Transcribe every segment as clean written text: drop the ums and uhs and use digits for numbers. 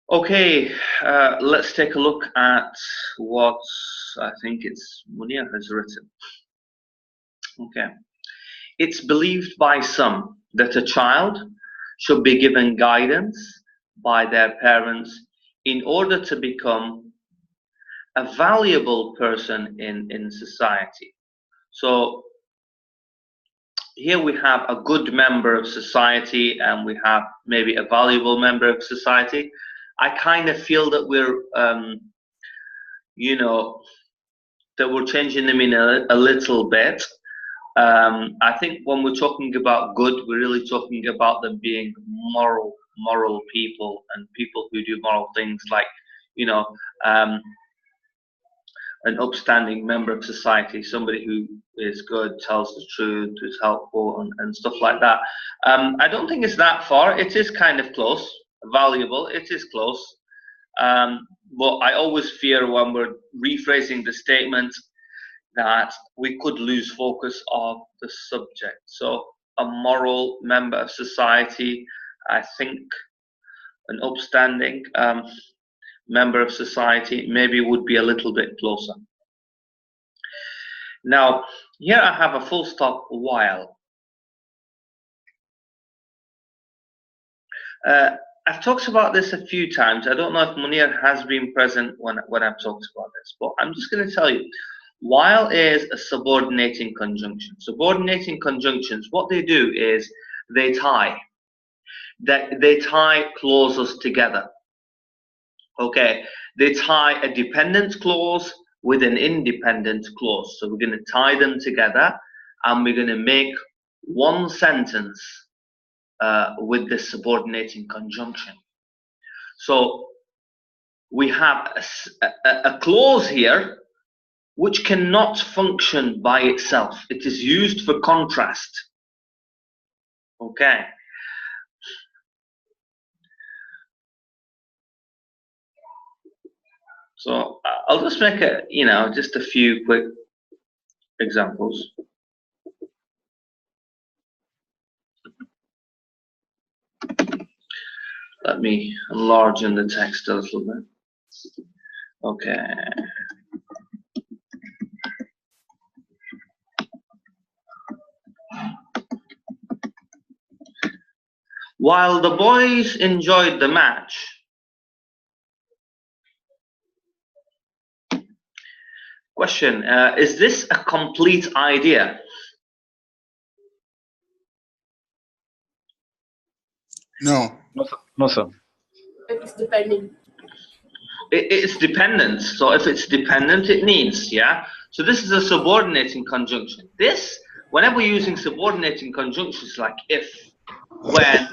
Okay, let's take a look at what I think it's Munir has written. Okay, it's believed by some that a child should be given guidance by their parents in order to become a valuable person in society. So here we have a good member of society and we have maybe a valuable member of society. I kind of feel that we're, that we're changing them in a little bit. I think when we're talking about good, we're really talking about them being moral people and people who do moral things, like, an upstanding member of society, somebody who is good, tells the truth, is helpful, and stuff like that. I don't think it's that far. It is kind of close, valuable. It is close. But I always fear when we're rephrasing the statement that we could lose focus of the subject. So a moral member of society, I think an upstanding member of society maybe would be a little bit closer. Now, here I have a full stop while. I've talked about this a few times. I don't know if Munir has been present when I've talked about this, but I'm just going to tell you. While is a subordinating conjunction. Subordinating conjunctions, what they do is they tie. They tie clauses together. Okay, they tie a dependent clause with an independent clause. So we're going to tie them together and we're going to make one sentence with the subordinating conjunction. So we have a clause here which cannot function by itself. It is used for contrast. Okay. So I'll just make just a few quick examples. Let me enlarge in the text a little bit. Okay. While the boys enjoyed the match, question, is this a complete idea? No. No, sir. It's dependent. It's dependent. So if it's dependent, it needs, yeah? So this is a subordinating conjunction. This, whenever we're using subordinating conjunctions like if, when,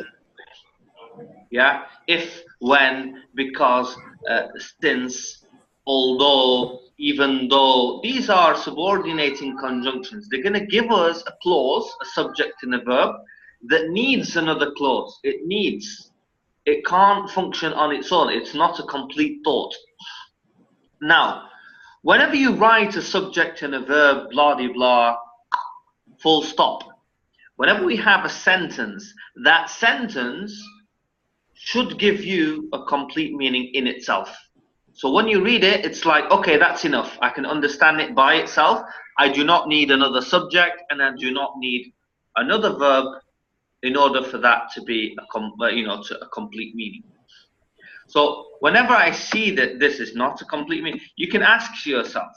yeah? If, when, because, since, although, even though, these are subordinating conjunctions. They're going to give us a clause, a subject and a verb, that needs another clause. It needs. It can't function on its own. It's not a complete thought. Now, whenever you write a subject and a verb, blah, de, blah, full stop, whenever we have a sentence, that sentence should give you a complete meaning in itself. So when you read it, it's like, okay, that's enough. I can understand it by itself. I do not need another subject and I do not need another verb in order for that to be a complete meaning. So whenever I see that this is not a complete meaning, you can ask yourself,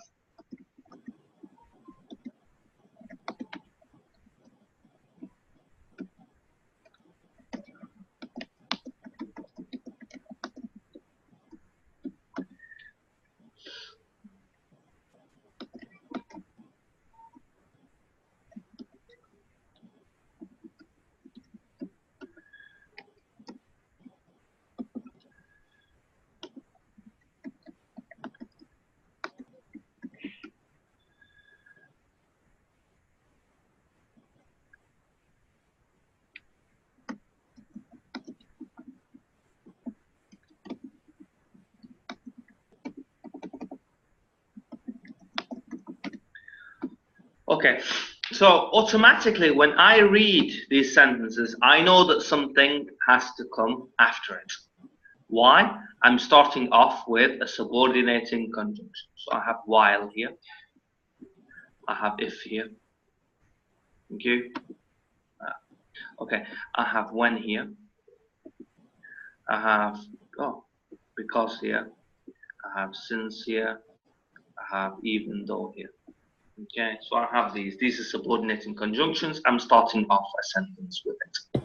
okay, so automatically when I read these sentences, I know that something has to come after it. Why? I'm starting off with a subordinating conjunction. So I have while here. I have if here. Thank you. Okay, I have when here. I have because here. I have since here. I have even though here. Okay, so I have these. These are subordinating conjunctions. I'm starting off a sentence with it.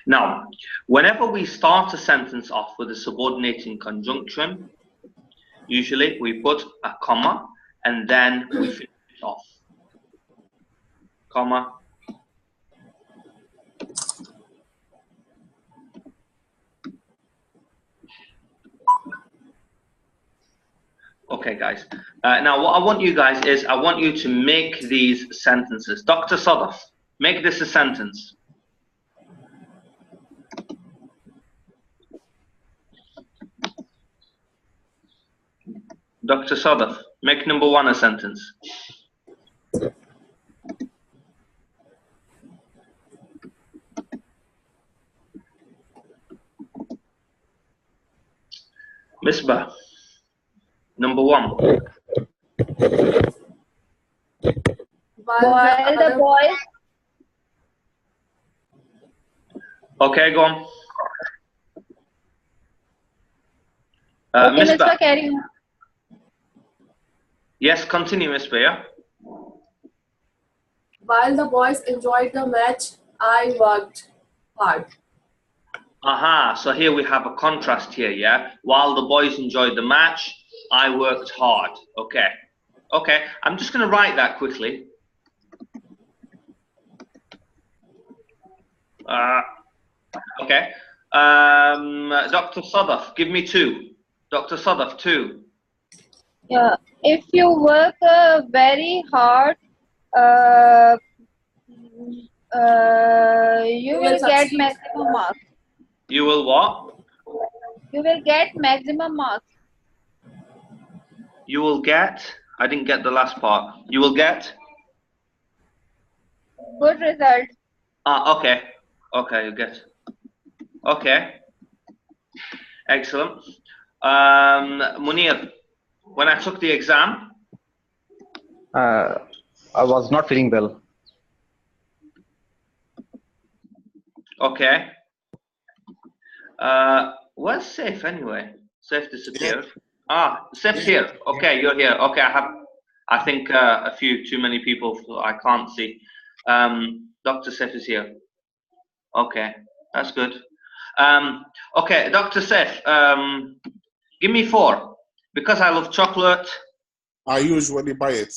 Now, whenever we start a sentence off with a subordinating conjunction, usually we put a comma and then we finish it off. Comma. Okay, guys. Now, what I want you guys is, I want you to make these sentences. Dr. Sadaf, make this a sentence. Dr. Sadaf, make number 1 a sentence. Misbah, number 1. While the boys. Okay, go on. Okay, Misbah. Mr. Carry on. Yes, continue, Misbah, yeah? While the boys enjoyed the match, I worked hard. Aha, so here we have a contrast here, yeah? While the boys enjoyed the match, I worked hard. Okay. Okay, I'm just going to write that quickly. Okay. Dr. Sadaf, give me 2. Dr. Sadaf, 2. Yeah, if you work very hard, you will get maximum marks. You will what? You will get maximum marks. You will get, I didn't get the last part. You will get? Good result. Okay. Okay, you get. Okay. Excellent. Munir, when I took the exam, I was not feeling well. okay. Where's Saif anyway? Saif disappeared. Saif's here. Okay, you're here. Okay, I think a few too many people, so I can't see. Dr. Saif is here. Okay, that's good. Okay, Dr. Saif, give me 4. Because I love chocolate. I usually buy it.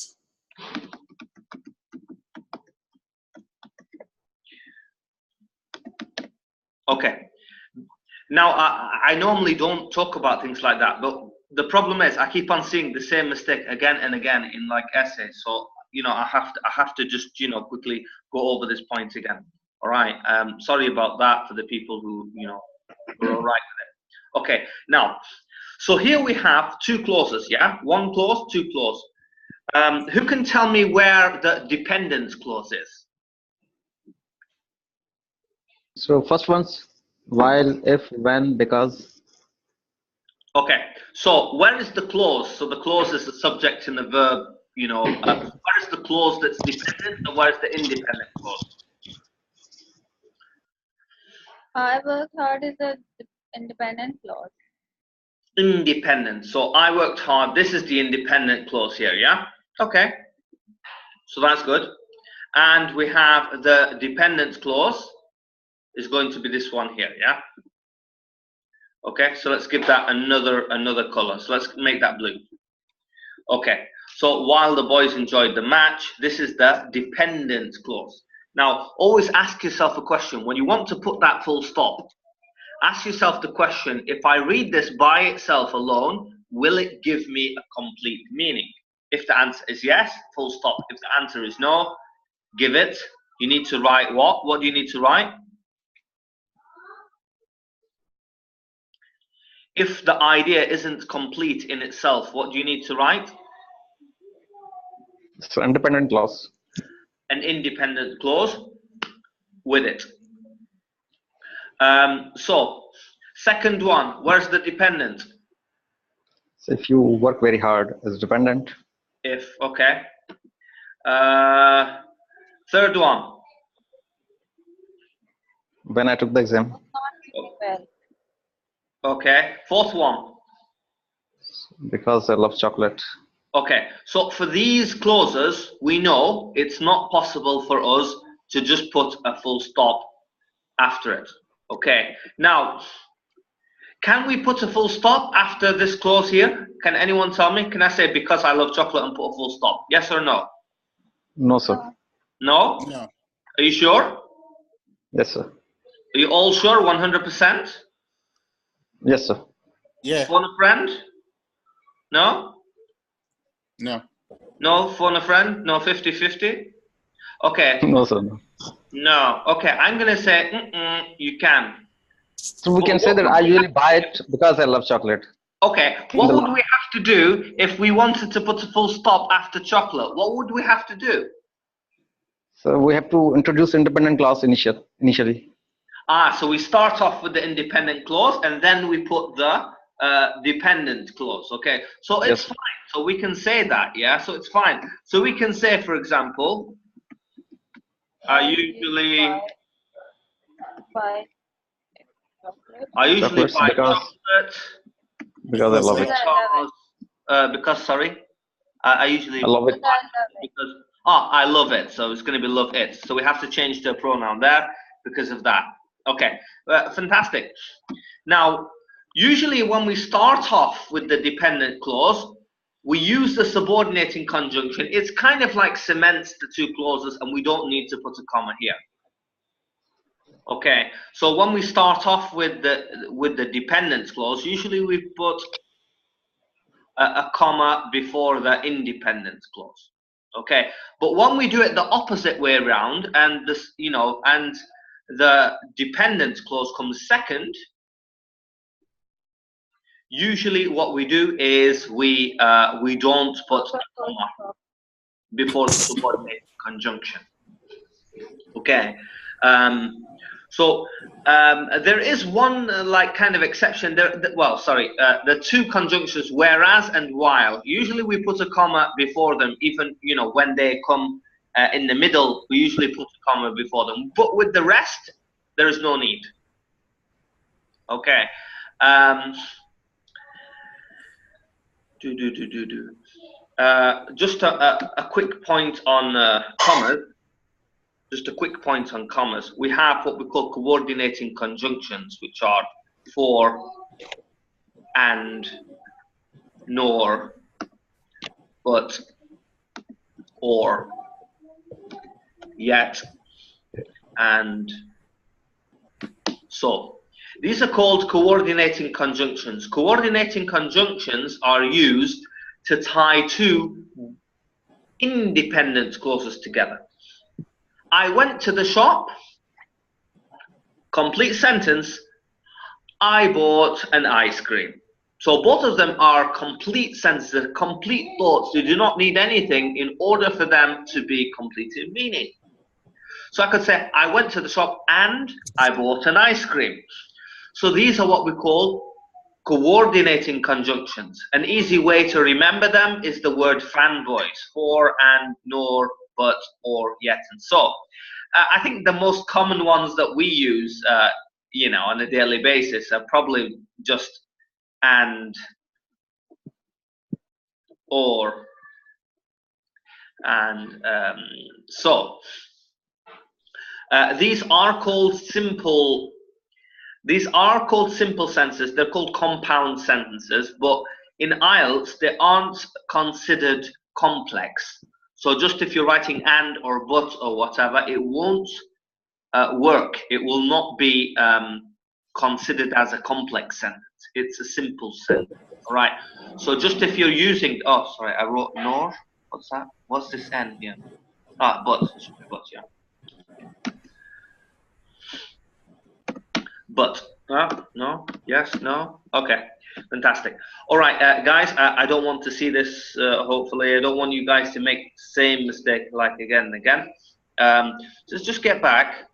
Okay. Now, I normally don't talk about things like that, but the problem is I keep on seeing the same mistake again and again in like essays. So, you know, I have to just, you know, quickly go over this point again. All right. Sorry about that for the people who, you know, were all right with it. Okay. Now, so here we have 2 clauses, yeah? 1 clause, 2 clause. Who can tell me where the dependent clause is? So first one's while, if, when, because. Okay, so where is the clause? So the clause is the subject and the verb, you know. Where is the clause that's dependent and where is the independent clause? I work hard is a independent clause. Independent. So I worked hard. This is the independent clause here, yeah? Okay, so that's good. And we have the dependent clause is going to be this one here, yeah? Okay, so let's give that another color. So let's make that blue. Okay, so while the boys enjoyed the match, this is the dependent clause. Now, always ask yourself a question. When you want to put that full stop, ask yourself the question, if I read this by itself alone, will it give me a complete meaning? If the answer is yes, full stop. If the answer is no, give it. You need to write what? What do you need to write? If the idea isn't complete in itself, what do you need to write? So independent clause. An independent clause with it. So, second one, where's the dependent? So if you work very hard as dependent, If, okay. Third one. when I took the exam, Not really well. Okay. Fourth one. because I love chocolate. Okay. So for these clauses, we know it's not possible for us to just put a full stop after it. Okay. Now, can we put a full stop after this clause here? Can anyone tell me? Can I say because I love chocolate and put a full stop? Yes or no? No, sir. No? No. Are you sure? Yes, sir. Are you all sure? 100%? Yes, sir. Yeah. Phone a friend? No? No. No? Phone a friend? No 50-50? Okay. No, sir. No. No. Okay, I'm going to say you can. So we can say that I usually buy it because I love chocolate. Okay, what would we have to do if we wanted to put a full stop after chocolate? What would we have to do? So we have to introduce independent clause initially. So we start off with the independent clause and then we put the dependent clause. Okay, so it's Yes. fine. So we can say that, yeah. So it's fine. So we can say, for example, I usually Buy chocolate. Chocolates buy because chocolate I love it. because sorry, I usually I love it. because I love it. So it's going to be love it. So we have to change the pronoun there because of that. Okay, fantastic. Now, usually when we start off with the dependent clause, we use the subordinating conjunction. It's kind of like cements the two clauses, and we don't need to put a comma here. Okay, so when we start off with the dependent clause, usually we put a comma before the independent clause. Okay, but when we do it the opposite way around, and this, and the dependent clause comes second, usually what we do is we don't put a comma before the subordinate conjunction. Okay, so there is one kind of exception there. Well, sorry, the two conjunctions whereas and while. Usually we put a comma before them, even when they come in the middle. We usually put a comma before them. But with the rest, there is no need. Okay. Just a quick point on commas. Just a quick point on commas. We have what we call coordinating conjunctions, which are for, and, nor, but, or, yet, and, so. These are called coordinating conjunctions. Coordinating conjunctions are used to tie two independent clauses together. I went to the shop, complete sentence, I bought an ice cream. So both of them are complete sentences, complete thoughts. You do not need anything in order for them to be complete in meaning. So I could say, I went to the shop and I bought an ice cream. So these are what we call coordinating conjunctions. An easy way to remember them is the word fanboys, for, and, nor, but, or, yet, and so. I think the most common ones that we use, on a daily basis are probably just and, or, and so. These are called simple sentences. They're called compound sentences, but in IELTS they aren't considered complex. So just if you're writing and or but or whatever, it won't work. It will not be considered as a complex sentence. It's a simple sentence. All right. So just if you're using, oh, sorry, I wrote nor. What's that? What's this N here? But. Sorry, but, yeah. But. No. Yes. No. Okay. Fantastic. All right, guys. I don't want to see this. Hopefully, I don't want you guys to make the same mistake like again and again. Just get back.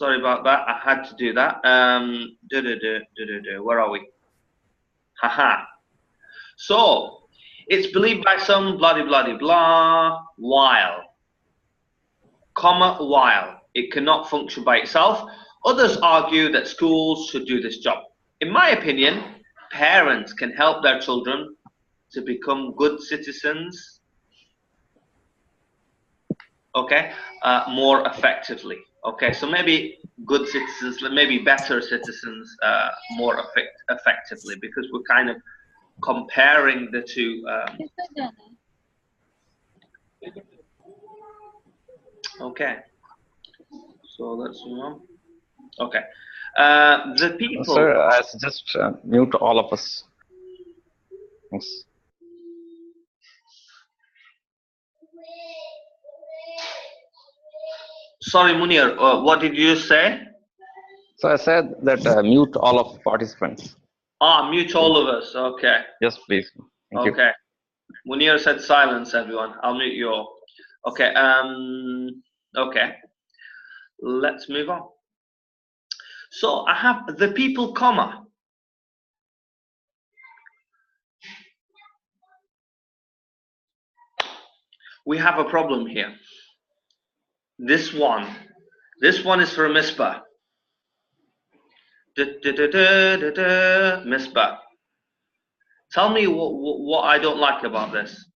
Sorry about that. I had to do that. Where are we? Haha. So, it's believed by some, blah, blah, blah, blah, while, comma, while. It cannot function by itself. Others argue that schools should do this job. In my opinion, parents can help their children to become good citizens, okay, more effectively. Okay, so maybe good citizens, maybe better citizens more effectively, because we're kind of comparing the two. किससे जाना है? Okay, so let's move on. Okay, the people. Sir, I suggest mute all of us. Thanks. Sorry, Munir, what did you say? So I said that mute all of participants. Ah, mute all of us. Okay. Yes, please. Thank you. Okay. Munir said silence, everyone. I'll mute you all. Okay. Okay. Let's move on. So I have the people, comma. We have a problem here. This one is for a misbah. Misbah. Tell me what I don't like about this.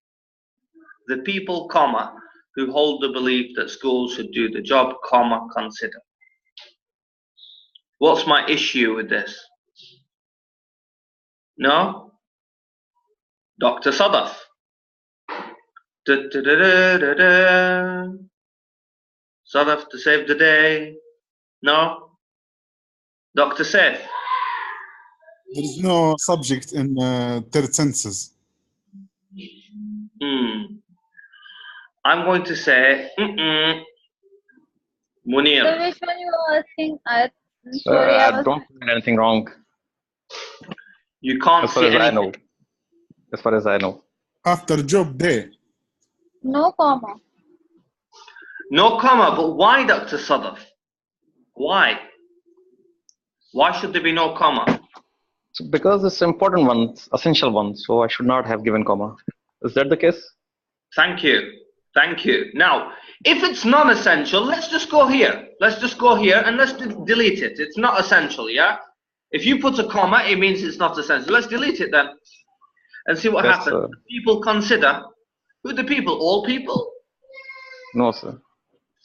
The people, comma, who hold the belief that schools should do the job, comma, consider. What's my issue with this? No? Dr. Sabbath. Sabbath to save the day. No? Dr. Saif. There is no subject in third senses. I'm going to say, Munir. So which one you are asking? Sir, I I was don't find anything wrong You can't as far see as I anything. know. As far as I know. After job day. no comma. No comma, but why, Dr. Sabbath? Why? Why should there be no comma? So because it's important one, essential one, so I should not have given comma. Is that the case? Thank you. Thank you. Now, if it's non-essential, let's just go here. Let's just go here and let's delete it. It's not essential, yeah? If you put a comma, it means it's not essential. Let's delete it then and see what Yes, happens. sir. People consider. Who are the people? All people? No, sir.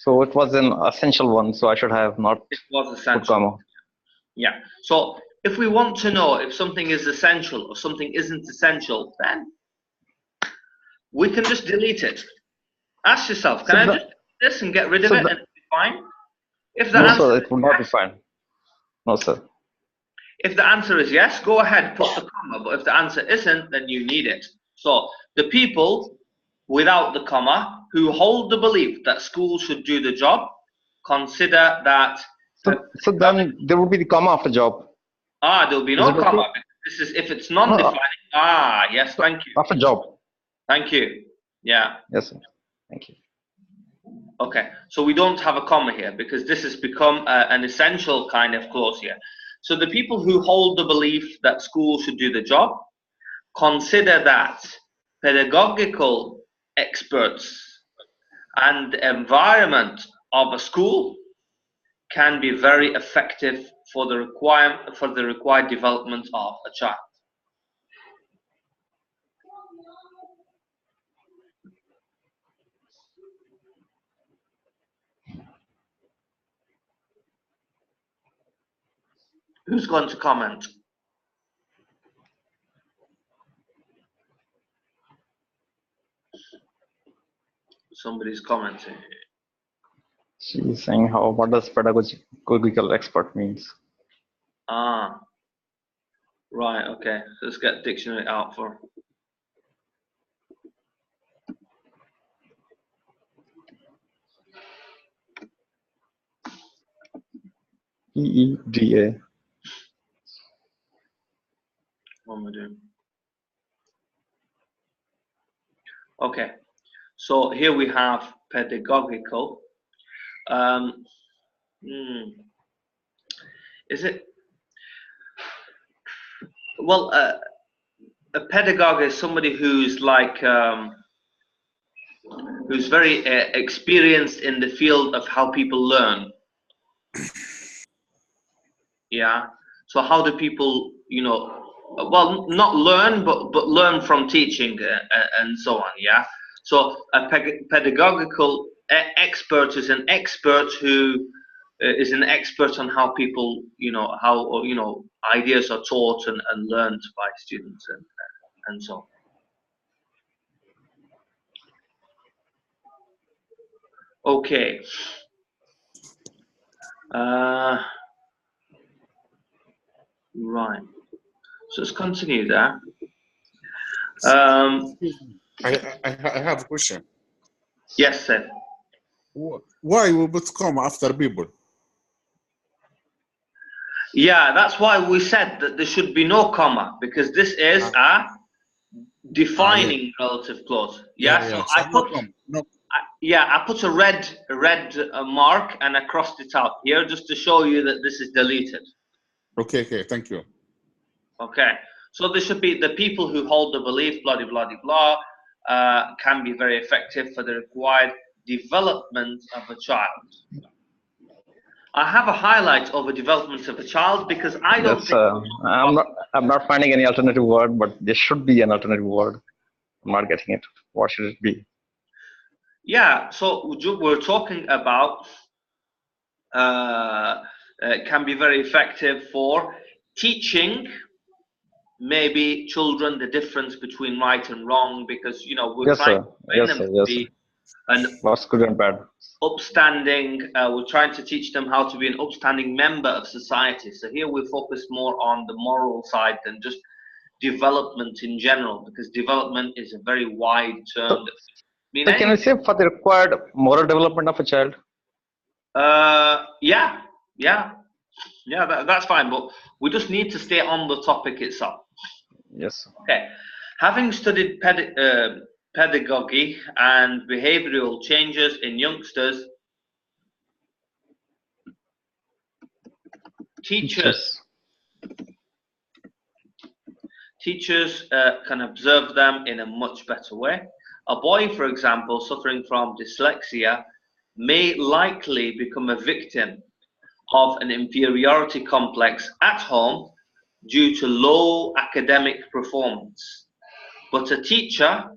So it was an essential one, so I should have not It was put essential. comma. Yeah. So if we want to know if something is essential or something isn't essential, then we can just delete it. Ask yourself, can So I the- just do this and get rid of so it the- and it'll be fine? If the No, answer sir, is it will not be yes, fine. No, sir. if the answer is yes, go ahead, put the comma. But if the answer isn't, then you need it. So the people without the comma who hold the belief that schools should do the job, consider that. So then there would be the comma after job. There'll be Is no it okay? comma. This is if it's non-defining. Yes, thank you. After job. Thank you. Yeah. Yes, sir. Thank you. Okay. So we don't have a comma here because this has become an essential kind of clause here. So the people who hold the belief that schools should do the job consider that pedagogical experts and the environment of a school can be very effective for the required development of a child. Who's going to comment? Somebody's commenting. She's saying what does pedagogical expert means? Right, okay. Let's get dictionary out for. PEDA. What am I doing? Okay. So here we have pedagogical. Is it? Well, a pedagogue is somebody who's like who's very experienced in the field of how people learn. Yeah. So how do people, you know, well, not learn, but learn from teaching and so on. Yeah. So a pedagogical expert is an expert who is an expert on how people, you know, how ideas are taught and learned by students and so on. Okay. Right. So let's continue there. I have a question. Yes, sir. Why we put comma after people? Yeah, that's why we said that there should be no comma, because this is a defining relative clause. Yeah, so I put I put a red mark and I crossed it out here just to show you that this is deleted. Okay, thank you. Okay, so there should be the people who hold the belief, blah, blah, blah, blah, can be very effective for the required development of a child. I have a highlight of a development of a child because I don't think I'm not finding any alternative word, but there should be an alternative word. I'm not getting it. What should it be? Yeah, so we're talking about can be very effective for teaching maybe children the difference between right and wrong, because we're trying to train them to be what's good and bad. Upstanding. We're trying to teach them how to be an upstanding member of society. So here we focus more on the moral side than just development in general, because development is a very wide term. So can we say for the required moral development of a child? Yeah, that's fine, but we just need to stay on the topic itself. Yes. Okay. Having studied pedagogy and behavioral changes in youngsters, teachers can observe them in a much better way. A boy, for example, suffering from dyslexia may likely become a victim of an inferiority complex at home due to low academic performance. But a teacher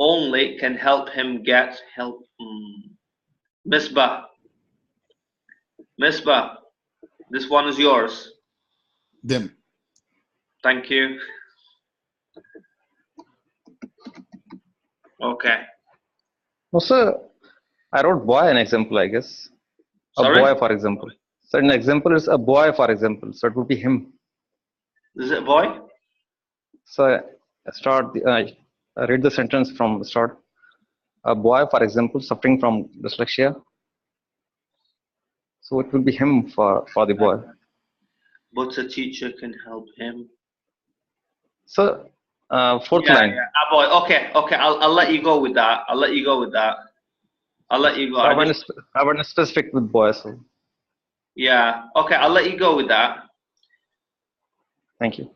only can help him get help. Misbah, this one is yours. Them. Thank you. Okay. Also, I wrote boy an example, I guess. Sorry? A boy, for example. So an example is a boy, for example. So it would be him. Is it a boy? So I read the sentence from the start. A boy, for example, suffering from dyslexia. So it will be him for the boy. But a teacher can help him. So fourth line. Yeah, a boy. Okay. I'll let you go with that. I'll let you go. I went specific with boy. So. Yeah. Okay. I'll let you go with that. Thank you.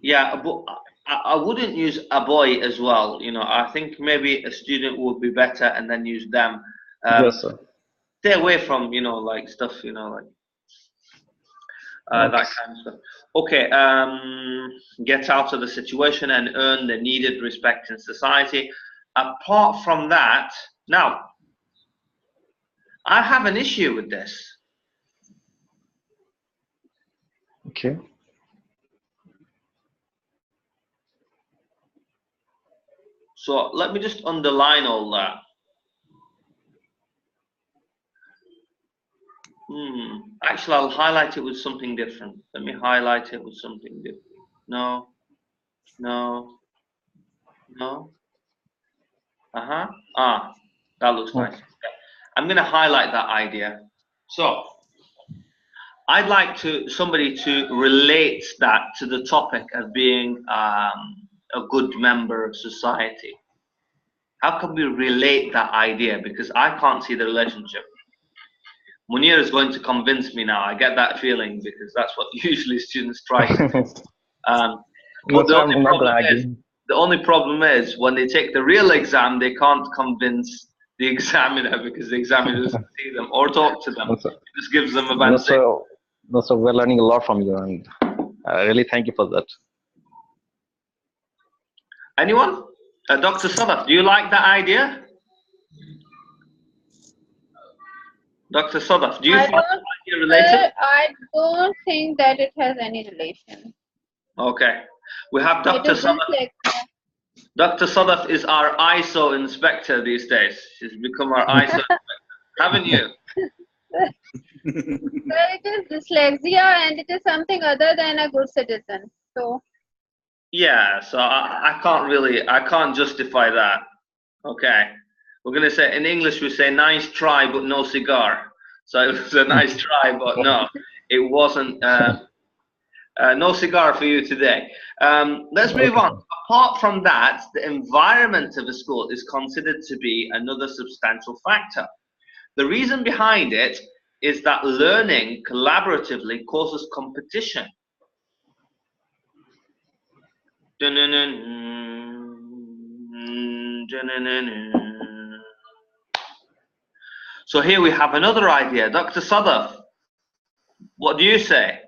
Yeah, but I wouldn't use a boy as well. I think maybe a student would be better, and then use them. Yes, sir. Stay away from like stuff. Like that kind of stuff. Okay. Get out of the situation and earn the needed respect in society. Apart from that, now I have an issue with this. Okay. So let me just underline all that. Actually, I'll highlight it with something different. Let me highlight it with something different. No. That looks nice. I'm going to highlight that idea. So I'd like somebody to relate that to the topic of being a good member of society. How can we relate that idea? Because I can't see the relationship. Munir is going to convince me now. I get that feeling because that's what usually students try to do. But That's why I'm not gonna argue. the only problem is when they take the real exam, they can't convince the examiner because the examiner doesn't see them or talk to them. Also, It just gives them a band six. so we're learning a lot from you, and I really thank you for that. Anyone? Dr. Sabbath, do you like that idea? Dr. Sabbath, do you find that idea related? I don't think that it has any relation. Okay. We have It Dr. is Sabbath. dyslexia. Dr. Sabbath is our ISO inspector these days. She's become our ISO inspector. Haven't you? Well, it is dyslexia and it is something other than a good citizen. So Yeah, so I can't justify that. Okay. We're going to say, in English, we say nice try, but no cigar. So it was a nice try, but no, it wasn't, no cigar for you today. Let's move on. Apart from that, the environment of a school is considered to be another substantial factor. The reason behind it is that learning collaboratively causes competition. So here we have another idea. Dr. Sadaf, what do you say?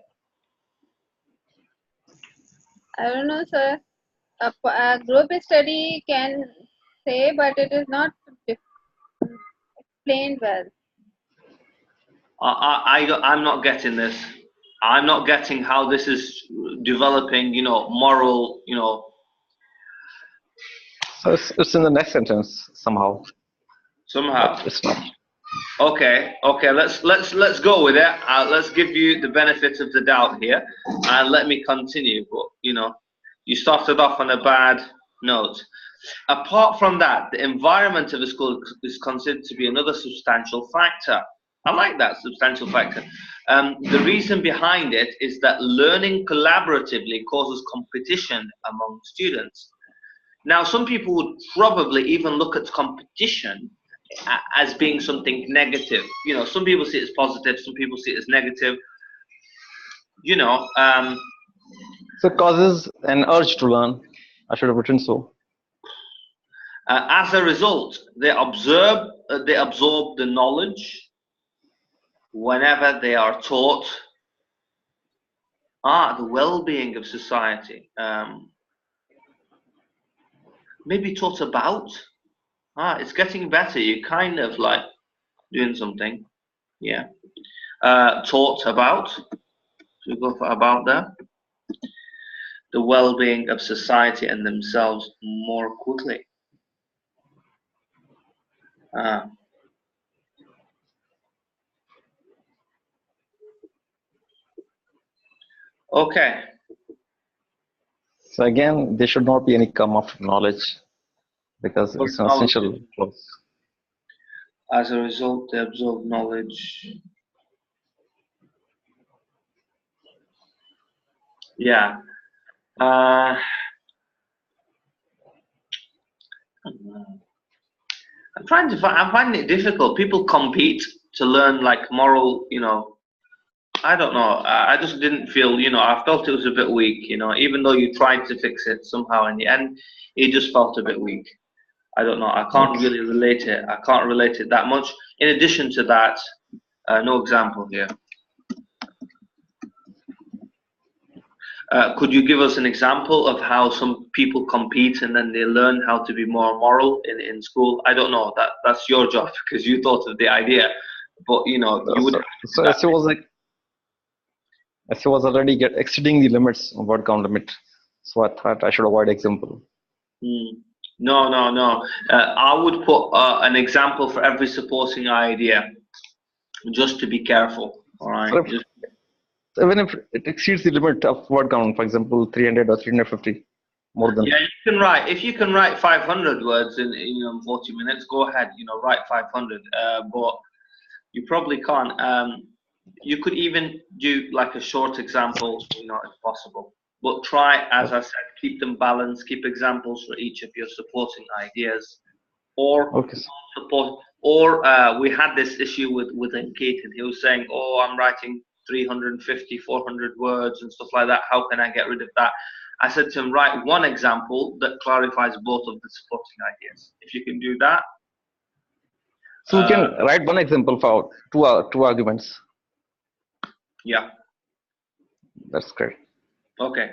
I don't know, sir. A group study can say, but it is not explained well. I'm not getting this. I'm not getting how this is developing, moral, So it's in the next sentence somehow. somehow. It's not. Okay, let's go with it. Let's give you the benefit of the doubt here, and let me continue. But you started off on a bad note. Apart from that, the environment of a school is considered to be another substantial factor. I like that substantial factor. The reason behind it is that learning collaboratively causes competition among students. Now, some people would probably even look at competition as being something negative. Some people see it as positive, some people see it as negative. So it causes an urge to learn. I should have written so. As a result, they absorb the knowledge whenever they are taught. The well-being of society. Maybe taught about. It's getting better. You're kind of like doing something. Yeah. Taught about. So we go for about there. The well-being of society and themselves more quickly. Okay. So again, there should not be any come of knowledge because it's an essential clause. As a result, they absorb knowledge. Yeah. I'm finding it difficult. People compete to learn like moral, I don't know. I just didn't feel, I felt it was a bit weak, even though you tried to fix it somehow in the end, it just felt a bit weak. I don't know. I can't really relate it. I can't relate it that much. In addition to that, no example here. Could you give us an example of how some people compete and then they learn how to be more moral in school? I don't know. That's your job because you thought of the idea, but you would. So SE was like, SE was already exceeding the limits of word count limit. So I thought I should avoid example. No. I would put an example for every supporting idea, just to be careful. All right. So even if it exceeds the limit of word count, for example, 300 or 350, more than. Yeah, you can write. If you can write 500 words in 40 minutes, go ahead. Write 500. But you probably can't. You could even do like a short example, if possible. But try, as I said, keep them balanced. Keep examples for each of your supporting ideas, or Or we had this issue with Keaton. He was saying, oh, I'm writing 350, 400 words and stuff like that. How can I get rid of that? I said to him, write one example that clarifies both of the supporting ideas. If you can do that. So we can write one example for two arguments. Yeah. That's great. Okay.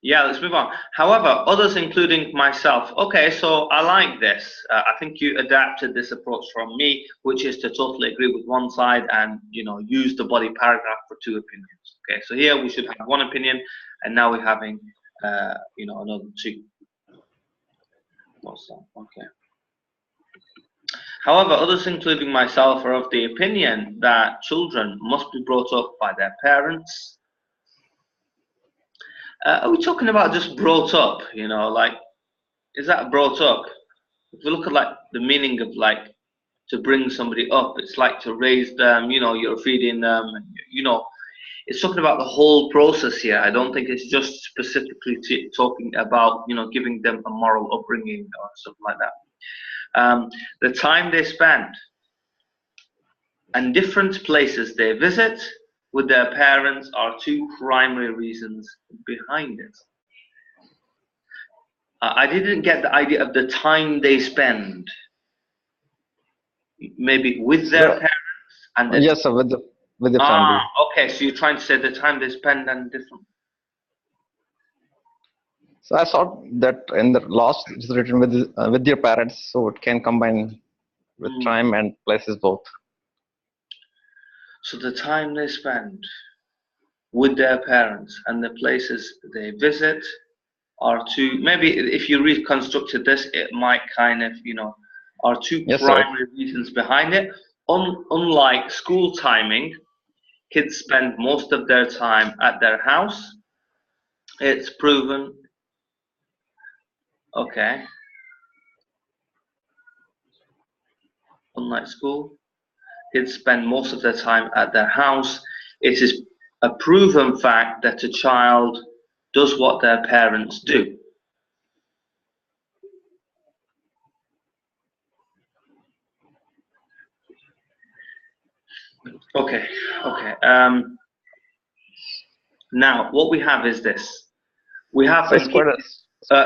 Yeah, let's move on. However, others, including myself. Okay, so I like this. I think you adapted this approach from me, which is to totally agree with one side and, you know, use the body paragraph for two opinions. Okay, so here we should have one opinion, and now we're having, you know, another two. What's that? Okay. However, others, including myself, are of the opinion that children must be brought up by their parents. Are we talking about just brought up, you know, like, is that brought up? If we look at like the meaning of like to bring somebody up, it's like to raise them, you know, you're feeding them, you know, it's talking about the whole process here. I don't think it's just specifically talking about, you know, giving them a moral upbringing or something like that. The time they spend and different places they visit with their parents are two primary reasons behind it. I didn't get the idea of the time they spend. Maybe with their parents and then, yes, sir, with the family. Okay, so you're trying to say the time they spend and different. So I thought that in the last it is written with your parents, so it can combine with time and places both. So the time they spend with their parents and the places they visit are two. Maybe if you reconstructed this, it might kind of, you know, are two primary reasons behind it. Unlike school timing, kids spend most of their time at their house. It's proven. Okay. Unlike school, kids spend most of their time at their house. It is a proven fact that a child does what their parents do. Okay, okay. Now, what we have is this. We have so it's quite a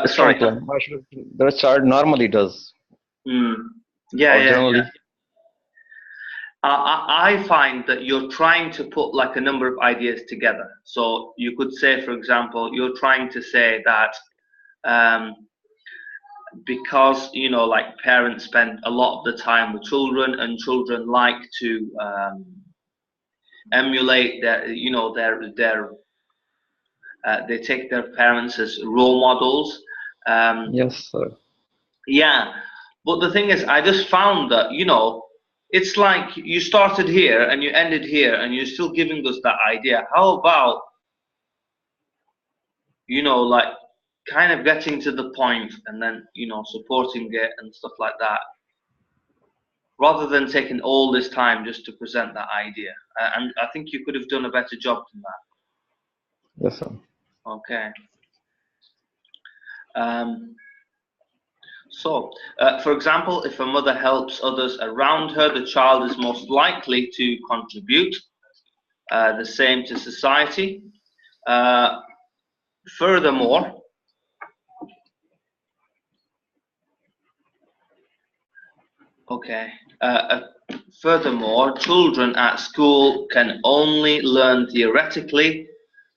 sorry. The child normally does. Yeah. I find that you're trying to put like a number of ideas together. So you could say, for example, you're trying to say that because, you know, like parents spend a lot of the time with children and children like to emulate their, you know, they take their parents as role models. Yes, sir. Yeah, but the thing is, I just found that, you know, it's like you started here and you ended here and you're still giving us that idea. How about, you know, like kind of getting to the point and then, you know, supporting it and stuff like that, rather than taking all this time just to present that idea. And I think you could have done a better job than that. Yes, sir. Okay. So, for example, if a mother helps others around her, the child is most likely to contribute. The same to society. Furthermore, children at school can only learn theoretically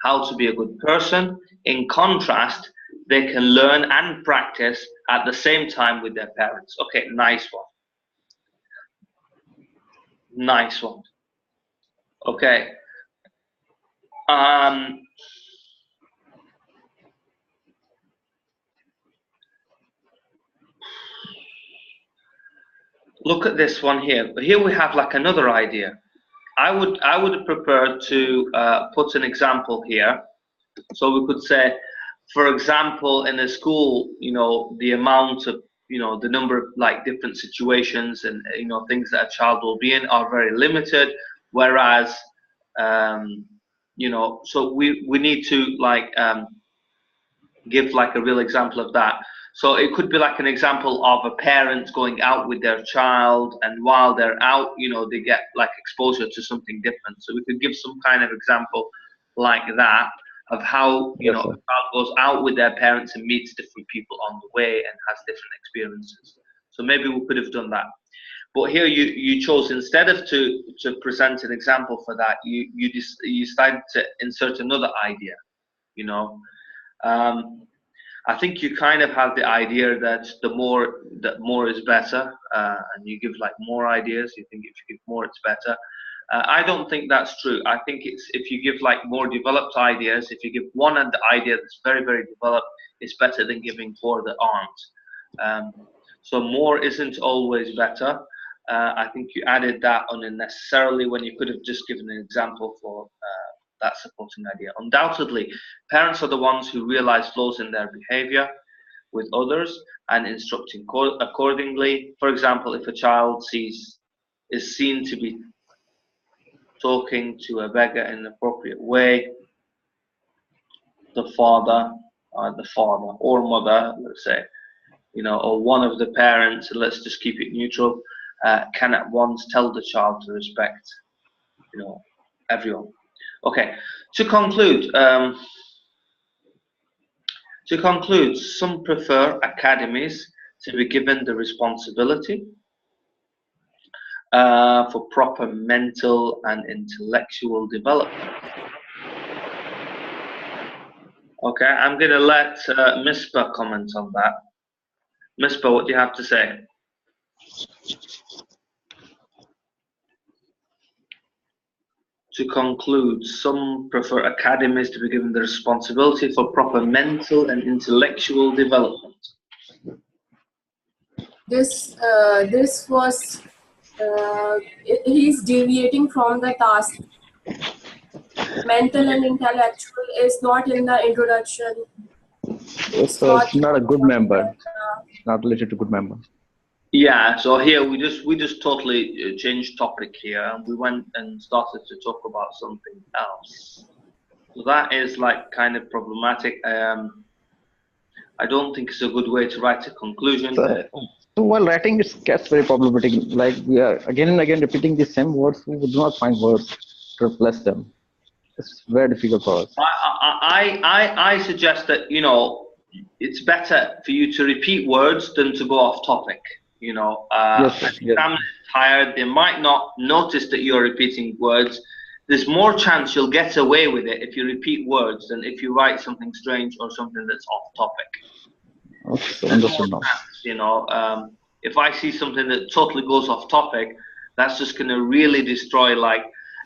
how to be a good person. In contrast, they can learn and practice at the same time with their parents. Okay, nice one. Nice one. Okay. Look at this one here. Here we have like another idea. I would prefer to put an example here. So we could say, for example, in a school, you know, the amount of, you know, the number of like different situations and, you know, things that a child will be in are very limited. Whereas, you know, so we need to like give like a real example of that. So it could be like an example of a parent going out with their child, and while they're out, they get like exposure to something different. So we could give some kind of example like that of how, Yes, a sir. child goes out with their parents and meets different people on the way and has different experiences. So maybe we could have done that. But here you chose, instead of to present an example for that, you decided to insert another idea, I think you kind of have the idea that more is better, and you give like more ideas. You think if you give more, it's better. I don't think that's true. I think it's if you give like more developed ideas. If you give one idea that's very, very developed, it's better than giving four that aren't. So more isn't always better. I think you added that unnecessarily when you could have just given an example for that supporting idea. Undoubtedly, parents are the ones who realize flaws in their behavior with others and instructing accordingly. For example, if a child is seen to be talking to a beggar in an appropriate way, the father or mother, let's say, or one of the parents, let's just keep it neutral, can at once tell the child to respect, everyone. Okay, to conclude, some prefer academies to be given the responsibility for proper mental and intellectual development. Okay, I'm going to let Misbah comment on that. Misbah, what do you have to say? To conclude, some prefer academies to be given the responsibility for proper mental and intellectual development. This was he's deviating from the task. Mental and intellectual is not in the introduction. So it's not a good member. Not related to good member. Yeah, so here we just totally changed topic here, and we went and started to talk about something else. So that is like kind of problematic. I don't think it's a good way to write a conclusion. So while writing, it gets very problematic. Like we are again and again repeating the same words, we would not find words to replace them. It's very difficult for us. I suggest that it's better for you to repeat words than to go off topic. Yes, An yes. examiner is tired, they might not notice that you're repeating words. There's more chance you'll get away with it if you repeat words than if you write something strange or something that's off topic. Okay, so There's understood more now. chance, if I see something that totally goes off topic, that's just going to really destroy like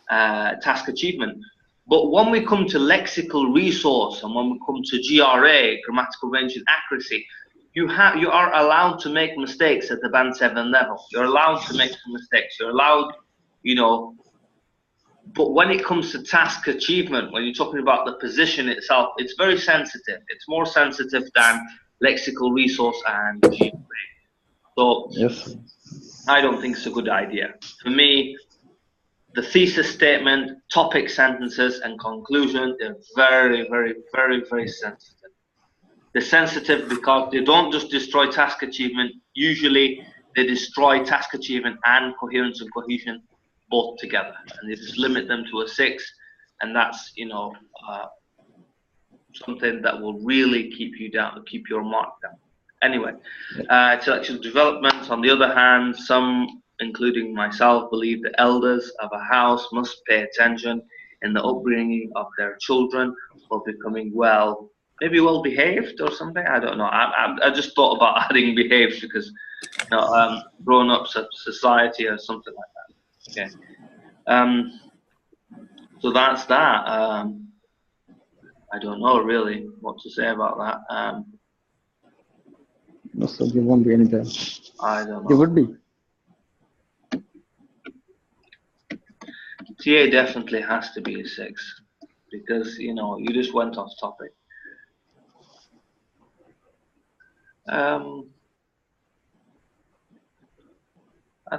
task achievement. But when we come to lexical resource and when we come to GRA, grammatical range and accuracy, you are allowed to make mistakes at the band 7 level. You're allowed to make some mistakes. You're allowed, but when it comes to task achievement, when you're talking about the position itself, it's very sensitive. It's more sensitive than lexical resource and GRA. So Yes. I don't think it's a good idea. For me, the thesis statement, topic sentences, and conclusion, they're very, very, very, very sensitive. They're sensitive because they don't just destroy task achievement. Usually, they destroy task achievement and coherence and cohesion both together. And they just limit them to a 6. And that's, something that will really keep you down, keep your mark down. Anyway, intellectual development, on the other hand, some, including myself, believe the elders of a house must pay attention in the upbringing of their children for becoming maybe well behaved or something. I don't know. I just thought about adding behaved because grown up society or something like that. Okay. So that's that. I don't know really what to say about that. No, so there won't be any there. I don't know. There would be. TA definitely has to be a 6 because you just went off topic. I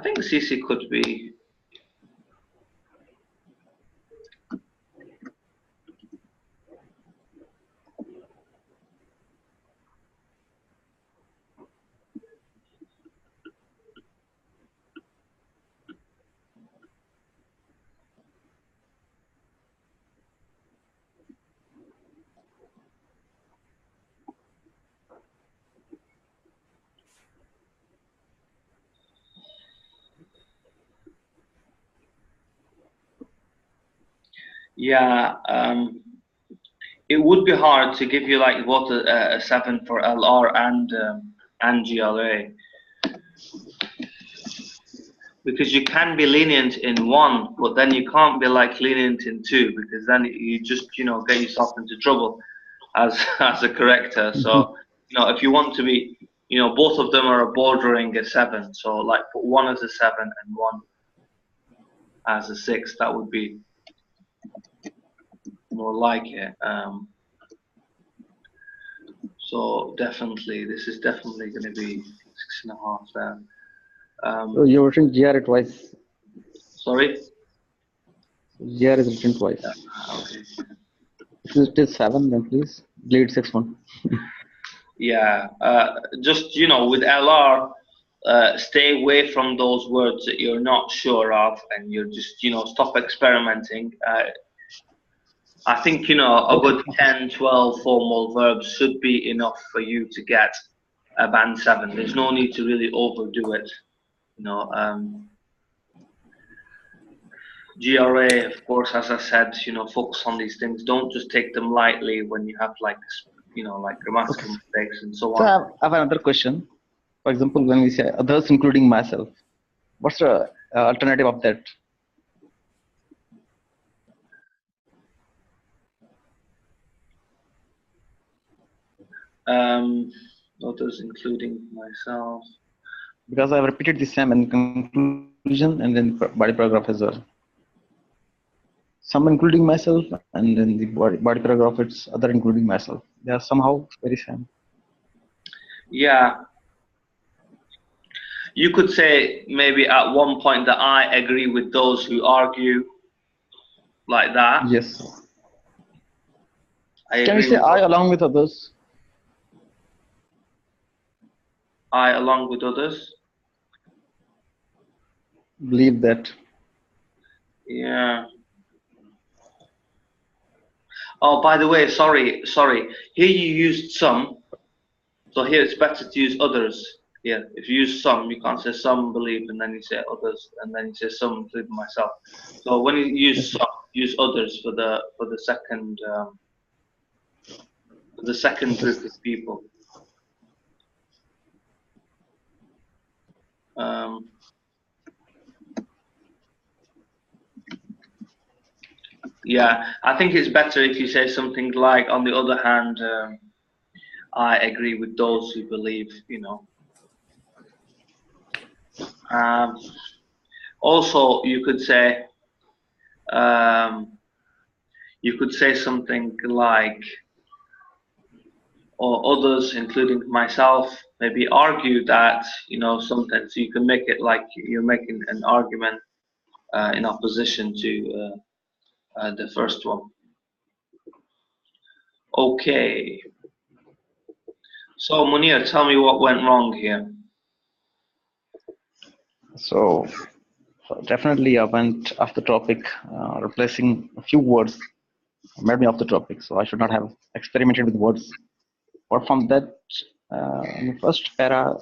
think CC could be. Yeah, it would be hard to give you like both a 7 for LR and GLA, because you can be lenient in one, but then you can't be like lenient in two, because then you just get yourself into trouble as as a corrector. So if you want to be, both of them are bordering a 7. So like put one as a 7 and one as a 6. That would be more like it. So definitely, this is definitely going to be 6.5 there. So you're written GR twice. Sorry? GR is written twice. Okay. If it is 7, then please delete 6-1. Yeah, just with LR, stay away from those words that you're not sure of, and you're just stop experimenting. I think a good 10, 12 formal verbs should be enough for you to get a band 7. There's no need to really overdo it. GRA, of course, as I said, focus on these things. Don't just take them lightly when you have like grammatical mistakes and so on. So I have another question. For example, when we say others including myself, what's the alternative of that? Others including myself. Because I've repeated the same in conclusion and then body paragraph as well. Some including myself, and then the body paragraph it's other including myself. They are somehow very same. Yeah. You could say maybe at one point that I agree with those who argue like that. Yes. Can we say I along with others? I along with others? Believe that. Yeah. Oh, by the way, sorry. Here you used some, so here it's better to use others. Yeah, if you use some, you can't say some believe and then you say others and then you say some including myself. So when you use some, use others for the second group of people. Yeah, I think it's better if you say something like, on the other hand, I agree with those who believe, also, you could say something like, or others, including myself, maybe argue that, something. So you can make it like you're making an argument in opposition to the first one. Okay. So Munir, tell me what went wrong here. So definitely I went off the topic, replacing a few words made me off the topic. So I should not have experimented with words. Apart from that, in the first para,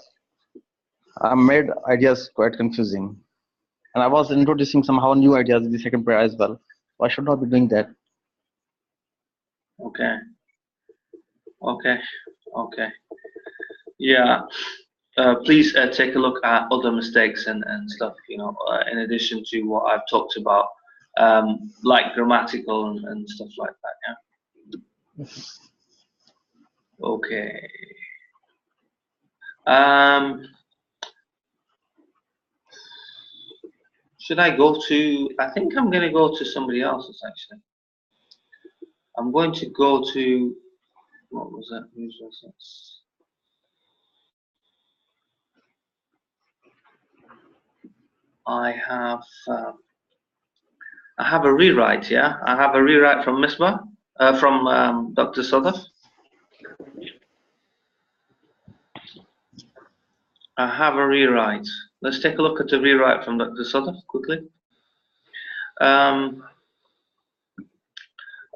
I made ideas quite confusing. And I was introducing somehow new ideas in the second para as well. So I should not be doing that. Okay. Yeah. Please take a look at other mistakes and stuff, in addition to what I've talked about, like grammatical and stuff like that, yeah? Okay. Should I go to, I think I'm going to go to somebody else's, actually. I'm going to go to, what was that? Whose was this? I have a rewrite, yeah? I have a rewrite from Misbah, from Dr. Sadaf. I have a rewrite. Let's take a look at the rewrite from Dr. Sadaf quickly. A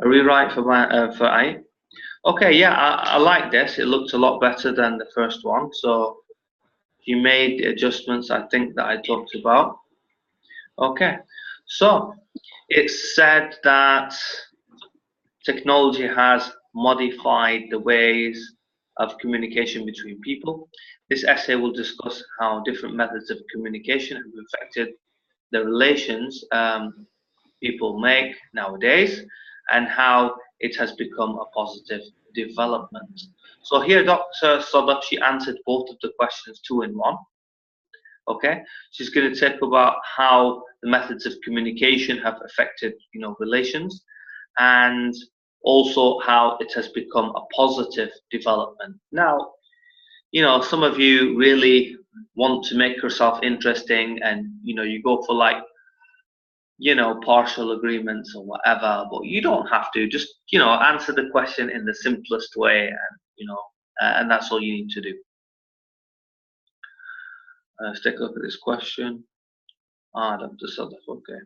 rewrite for I. Okay, yeah, I like this. It looks a lot better than the first one. So he made the adjustments I think that I talked about. Okay, so It's said that technology has modified the ways of communication between people. This essay will discuss how different methods of communication have affected the relations people make nowadays and how it has become a positive development. So here Dr. Sadaf, she answered both of the questions 2 in 1. Okay, she's going to talk about how the methods of communication have affected, relations, and also how it has become a positive development. Now, some of you really want to make yourself interesting, and you go for like, partial agreements or whatever, but you don't have to. Just answer the question in the simplest way, and and that's all you need to do. Let's take a look at this question. Dr. Sadaf, okay.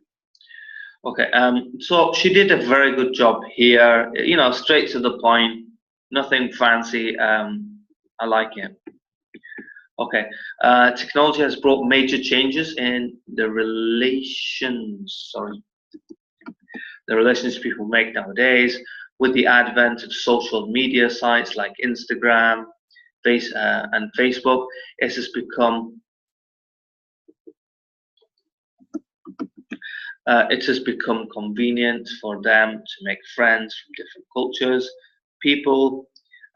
Okay, so she did a very good job here, straight to the point, nothing fancy. I like it. Okay, technology has brought major changes in the relations people make nowadays. With the advent of social media sites like Instagram, and Facebook, it has become convenient for them to make friends from different cultures. People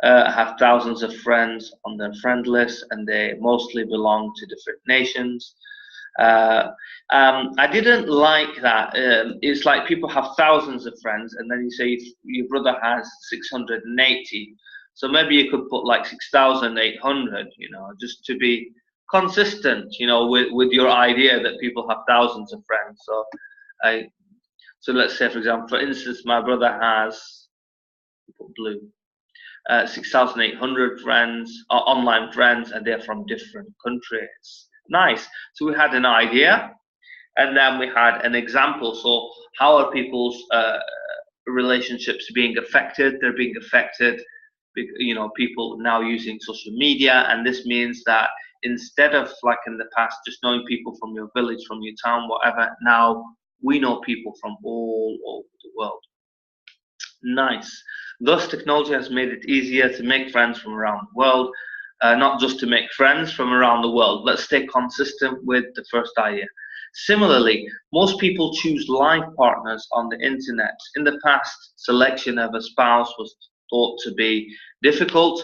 have thousands of friends on their friend list, and they mostly belong to different nations. I didn't like that. It's like people have thousands of friends, and then you say your brother has 680. So maybe you could put like 6,800, just to be consistent, with your idea that people have thousands of friends. So let's say, for example, for instance, my brother has blue 6,800 friends, online friends, and they're from different countries. Nice. So we had an idea, and then we had an example. So how are people's relationships being affected? They're being affected, people now using social media, and this means that instead of like in the past just knowing people from your village, from your town, whatever, now we know people from all over the world. Nice. Thus, technology has made it easier to make friends from around the world, not just to make friends from around the world. Let's stay consistent with the first idea. Similarly, most people choose life partners on the internet. In the past, selection of a spouse was thought to be difficult,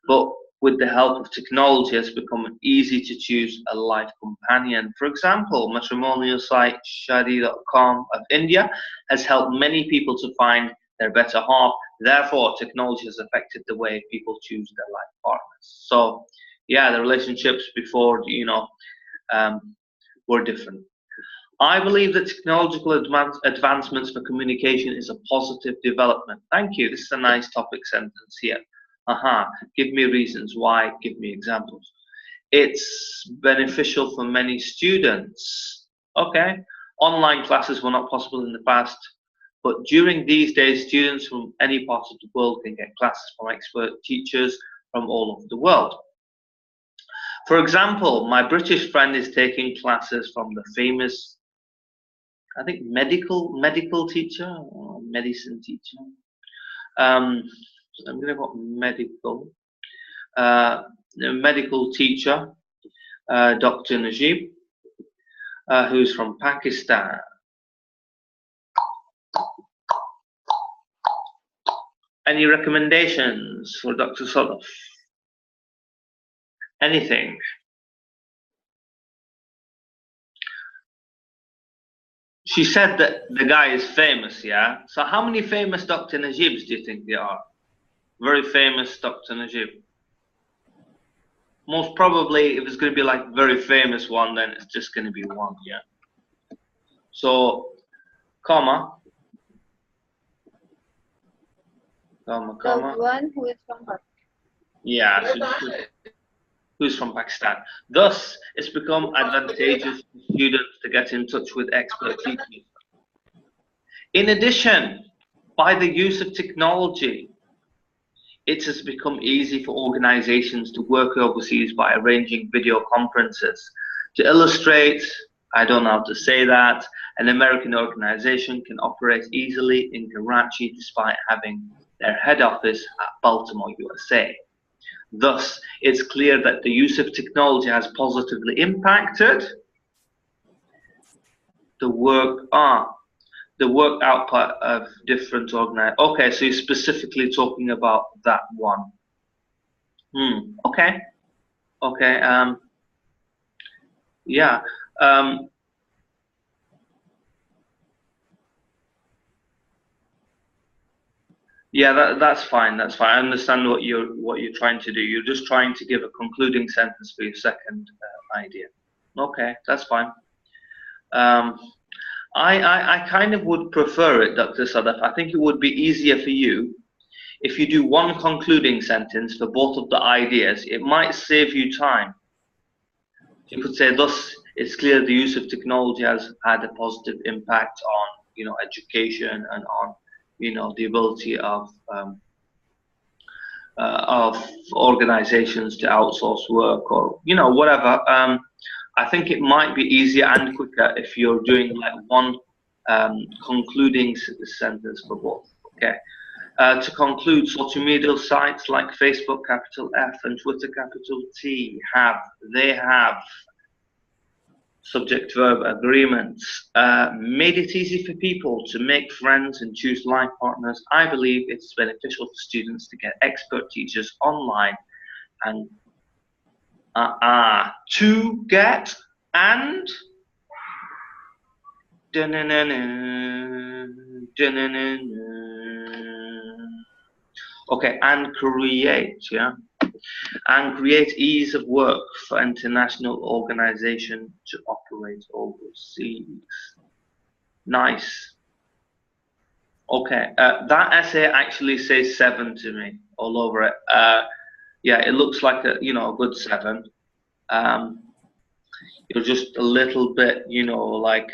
but with the help of technology, it's become easy to choose a life companion. For example, matrimonial site Shadi.com of India has helped many people to find their better half. Therefore, technology has affected the way people choose their life partners. So, yeah, the relationships before, were different. I believe that technological advancements for communication is a positive development. Thank you. This is a nice topic sentence here. Give me reasons why, give me examples. It's beneficial for many students. Okay. Online classes were not possible in the past, but during these days, students from any part of the world can get classes from expert teachers from all over the world. For example, my British friend is taking classes from the famous, I think, medical teacher or medicine teacher. So I'm going to put medical teacher, Dr. Najib, who's from Pakistan. Any recommendations for Dr. Sadaf? Anything? She said that the guy is famous, yeah? So how many famous Dr. Najibs do you think there are? Very famous Dr. Najib. Most probably, if it's going to be like very famous one, then it's just going to be one, yeah? So, comma. The one who is from Pakistan. Yeah, who's from Pakistan. Thus, it's become advantageous for students to get in touch with expert teachers. In addition, by the use of technology, it has become easy for organizations to work overseas by arranging video conferences. To illustrate, I don't know how to say that. An American organization can operate easily in Karachi despite having their head office at Baltimore, USA. Thus, it's clear that the use of technology has positively impacted the work output of different organizations. Okay, so you're specifically talking about that one. Okay. Okay. Yeah. Yeah, that's fine. That's fine. I understand what you're trying to do. You're just trying to give a concluding sentence for your second idea. Okay, that's fine. I kind of would prefer it, Dr. Sadaf. I think it would be easier for you if you do one concluding sentence for both of the ideas. It might save you time. You could say, thus, it's clear the use of technology has had a positive impact on, education and on, the ability of organizations to outsource work or, whatever. I think it might be easier and quicker if you're doing like one concluding sentence for both. Okay. To conclude, social media sites like Facebook, capital F, and Twitter, capital T, have subject-verb agreements, made it easy for people to make friends and choose life partners. I believe it's beneficial for students to get expert teachers online and to get and okay, and create, and create ease of work for international organization to operate overseas. Nice. Okay, that essay actually says 7 to me all over it. Yeah, it looks like a a good 7. You're just a little bit, like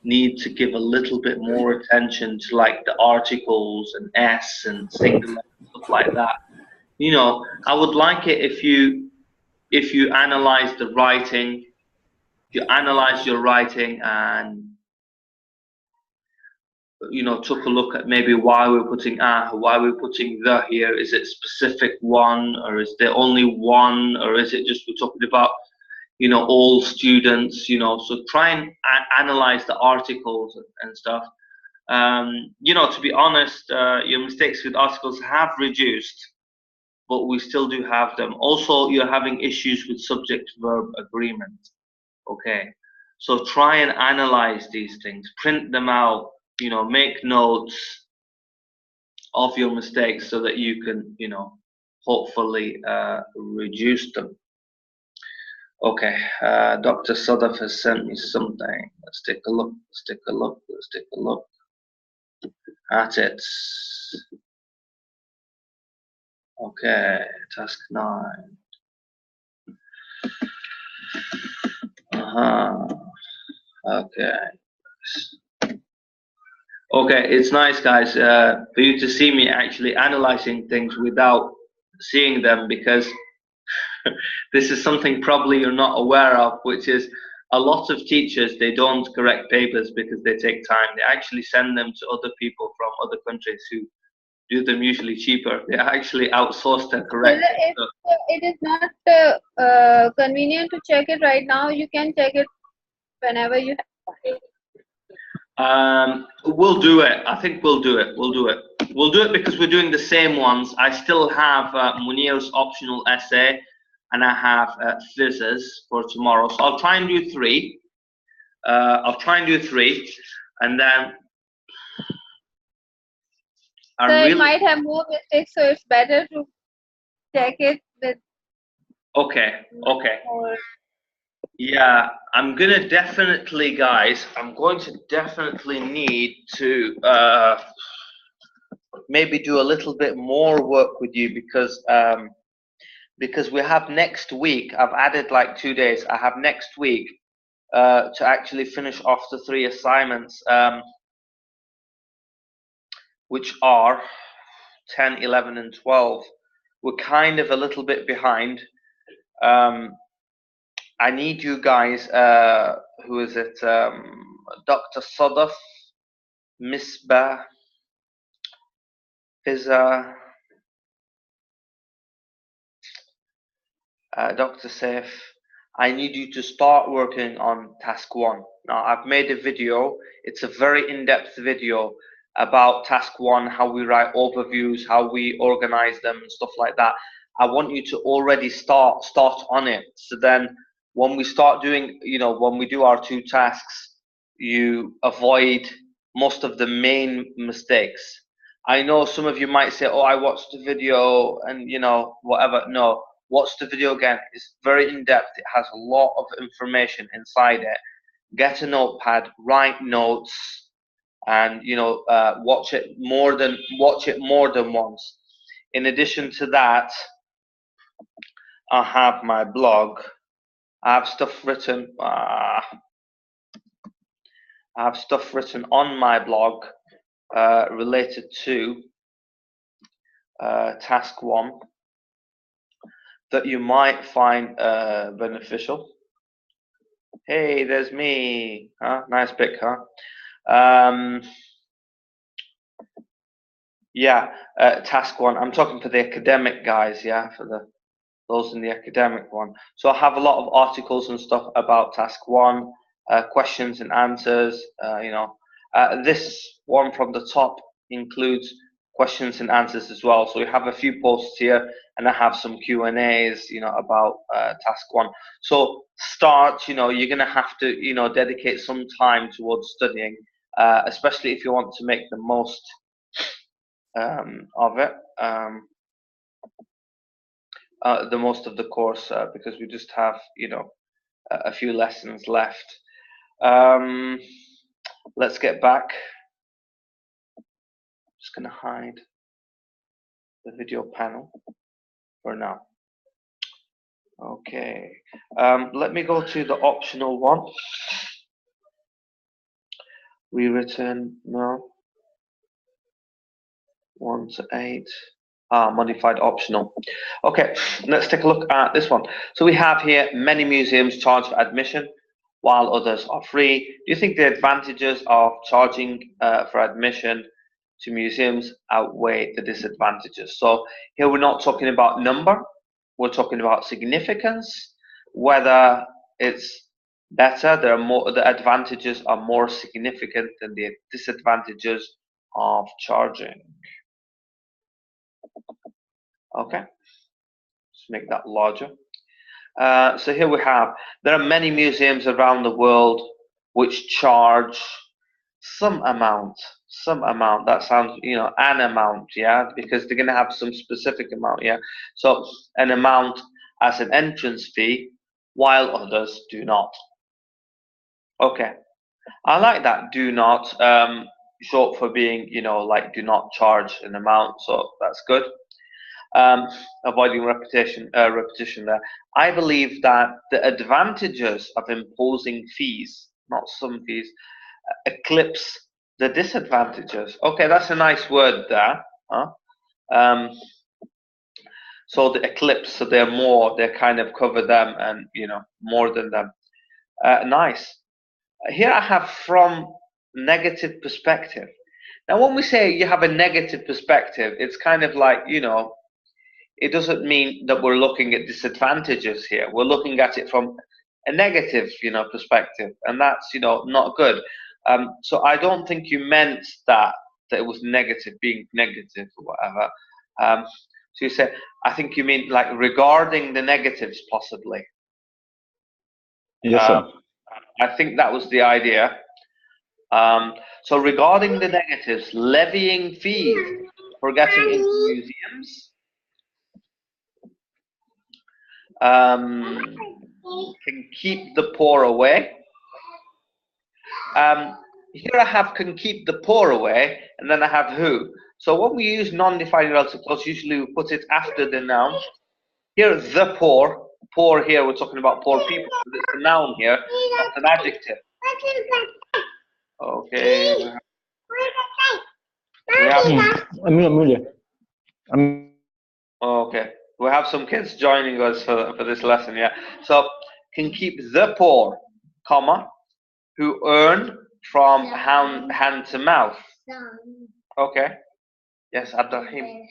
need to give a little bit more attention to like the articles and S and singular stuff like that. I would like it if you analyze the writing, if you analyze your writing and took a look at maybe why we're putting why we're putting the here. Is it specific one, or is there only one, or is it just we're talking about all students? So try and analyze the articles and stuff. To be honest, your mistakes with articles have reduced, but we still do have them. Also, you're having issues with subject-verb agreement. Okay, so try and analyze these things, print them out, make notes of your mistakes so that you can, hopefully reduce them. Okay, Dr. Sadaf has sent me something. Let's take a look. Let's take a look. Let's take a look at it. Okay, task 9. Okay. Okay, it's nice, guys, for you to see me actually analyzing things without seeing them, because this is something probably you're not aware of, which is a lot of teachers, they don't correct papers because they take time. They actually send them to other people from other countries who do them usually cheaper. They actually outsource their correction. If it is not convenient to check it right now, you can check it whenever you have. We'll do it. I think we'll do it. We'll do it. We'll do it because we're doing the same ones. I still have Munir's optional essay, and I have Fiz's for tomorrow. So I'll try and do 3. And then it might have more mistakes, so it's better to check it with. Okay. Yeah, I'm gonna definitely, guys. I'm going to definitely need to maybe do a little bit more work with you because we have next week. I've added like 2 days. I have next week to actually finish off the 3 assignments, which are 10, 11, and 12. We're kind of a little bit behind. I need you guys, who is it? Dr. Sadaf, Misbah, Fiza, Dr. Saif, I need you to start working on task 1. Now, I've made a video. It's a very in-depth video about task 1, how we write overviews, how we organize them, and stuff like that. I want you to already start on it. So then when we start doing, when we do our 2 tasks, you avoid most of the main mistakes. I know some of you might say, oh, I watched the video and, whatever. No. Watch the video again. It's very in-depth. It has a lot of information inside it. Get a notepad, write notes, and watch it more than once. In addition to that, I have my blog. I have stuff written. I have stuff written on my blog related to task 1. That you might find beneficial. Hey, there's me. Huh? Nice pic, huh? Yeah, task 1. I'm talking for the academic guys, yeah, for those in the academic one. So I have a lot of articles and stuff about task 1, questions and answers. This one from the top includes questions and answers as well. So we have a few posts here, and I have some Q&As, about task 1. So start, you're gonna have to, dedicate some time towards studying, especially if you want to make the most of it, the most of the course, because we just have, a few lessons left. Let's get back. Just gonna hide the video panel for now. Okay, let me go to the optional one. Rewritten, no. 1 to 8. Modified optional. Okay, let's take a look at this one. So we have here many museums charge for admission while others are free. Do you think the advantages of charging for admission to museums outweigh the disadvantages? So here we're not talking about number, we're talking about significance, whether it's better, the advantages are more significant than the disadvantages of charging. Okay, let's make that larger. So here we have, there are many museums around the world which charge some amount, that sounds, an amount, yeah, because they're going to have some specific amount, yeah. So an amount as an entrance fee, while others do not. Okay, I like that, do not, short for being, like do not charge an amount, so that's good. Avoiding repetition there. I believe that the advantages of imposing fees, not some fees, eclipse the disadvantages. Okay, that's a nice word there. Huh? So the eclipse, so they kind of cover them and, more than them. Nice. Here I have from negative perspective. Now, when we say you have a negative perspective, it's kind of like, it doesn't mean that we're looking at disadvantages here. We're looking at it from a negative, perspective, and that's, not good. So I don't think you meant that it was negative, being negative or whatever. So you say, I think you mean like regarding the negatives, possibly. Yes, sir. I think that was the idea. So regarding the negatives, levying fees for getting into museums can keep the poor away. Here I have can keep the poor away, and then I have who. So when we use non-defining relative clause, usually we put it after the noun. Here, the poor. Poor here, we're talking about poor people. It's a noun here, not an adjective. Okay. Okay. We have some kids joining us for this lesson, yeah. So can keep the poor, comma, who earn from hand to mouth. Okay. Yes, Abdurrahim.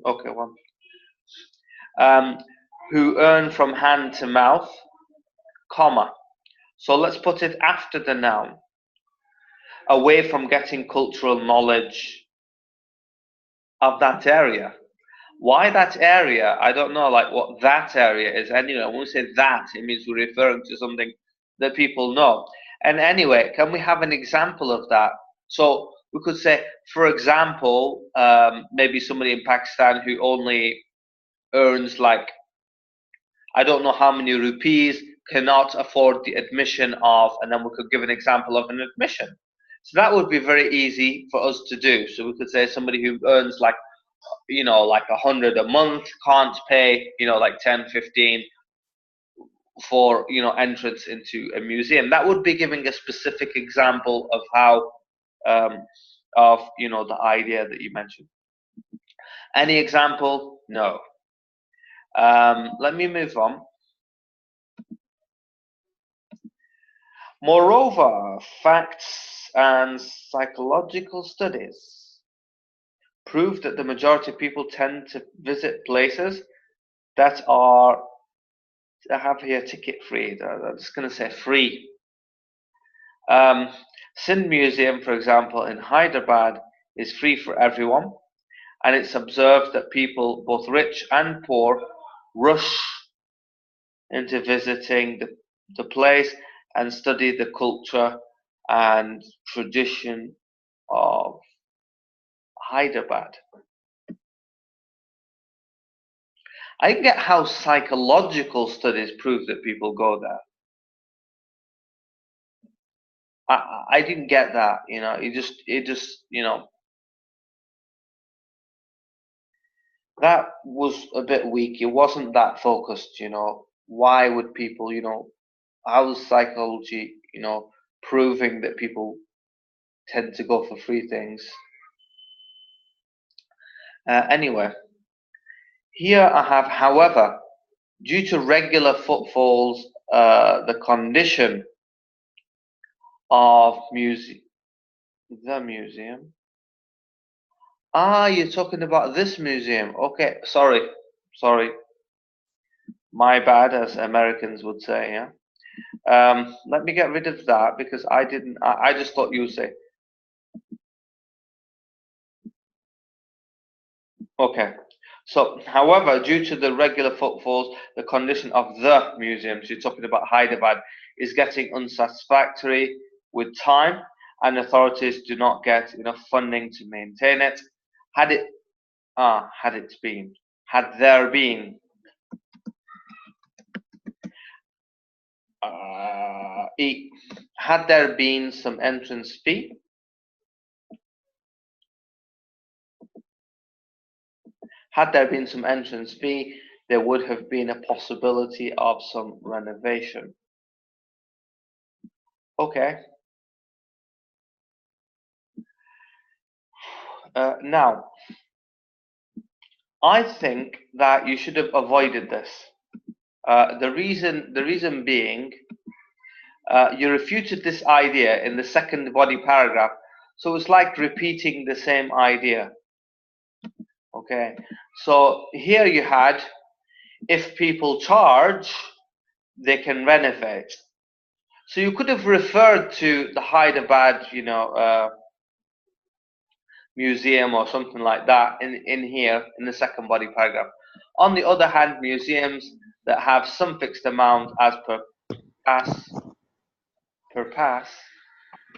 Okay, one. Who earn from hand to mouth, comma. So let's put it after the noun. Away from getting cultural knowledge of that area. Why that area? I don't know, like what that area is. Anyway, when we say that, it means we're referring to something that people know. And anyway, can we have an example of that? So we could say, for example, maybe somebody in Pakistan who only earns like, I don't know how many rupees, cannot afford the admission of, and then we could give an example of an admission. So that would be very easy for us to do. So we could say somebody who earns like, you know, like 100 a month can't pay, you know, like 10, 15 for, you know, entrance into a museum. That would be giving a specific example of how, of, you know, the idea that you mentioned. Any example? No. Let me move on. Moreover, facts and psychological studies prove that the majority of people tend to visit places that are, I have here ticket free. I'm just going to say free. Sindh Museum, for example, in Hyderabad is free for everyone, and it's observed that people, both rich and poor, rush into visiting the place and study the culture and tradition of Hyderabad. I get how psychological studies prove that people go there. I didn't get that, you know. It just, you know, that was a bit weak. It wasn't that focused, you know. Why would people, you know, how is psychology, you know, proving that people tend to go for free things? Anyway, here I have, however, due to regular footfalls, the condition of the museum. Ah, you're talking about this museum. Okay, sorry. My bad, as Americans would say, yeah. Let me get rid of that because I didn't, I just thought you would say. Okay. So, however, due to the regular footfalls, the condition of the museum, so you're talking about Hyderabad, is getting unsatisfactory with time, and authorities do not get enough funding to maintain it. Had there been had there been some entrance fee, there would have been a possibility of some renovation. Okay. Now, I think that you should have avoided this. The reason being, you refuted this idea in the second body paragraph, so it's like repeating the same idea. Okay, so here you had, if people charge, they can renovate. So you could have referred to the Hyderabad, you know, museum or something like that in here in the second body paragraph. On the other hand, museums that have some fixed amount as per pass,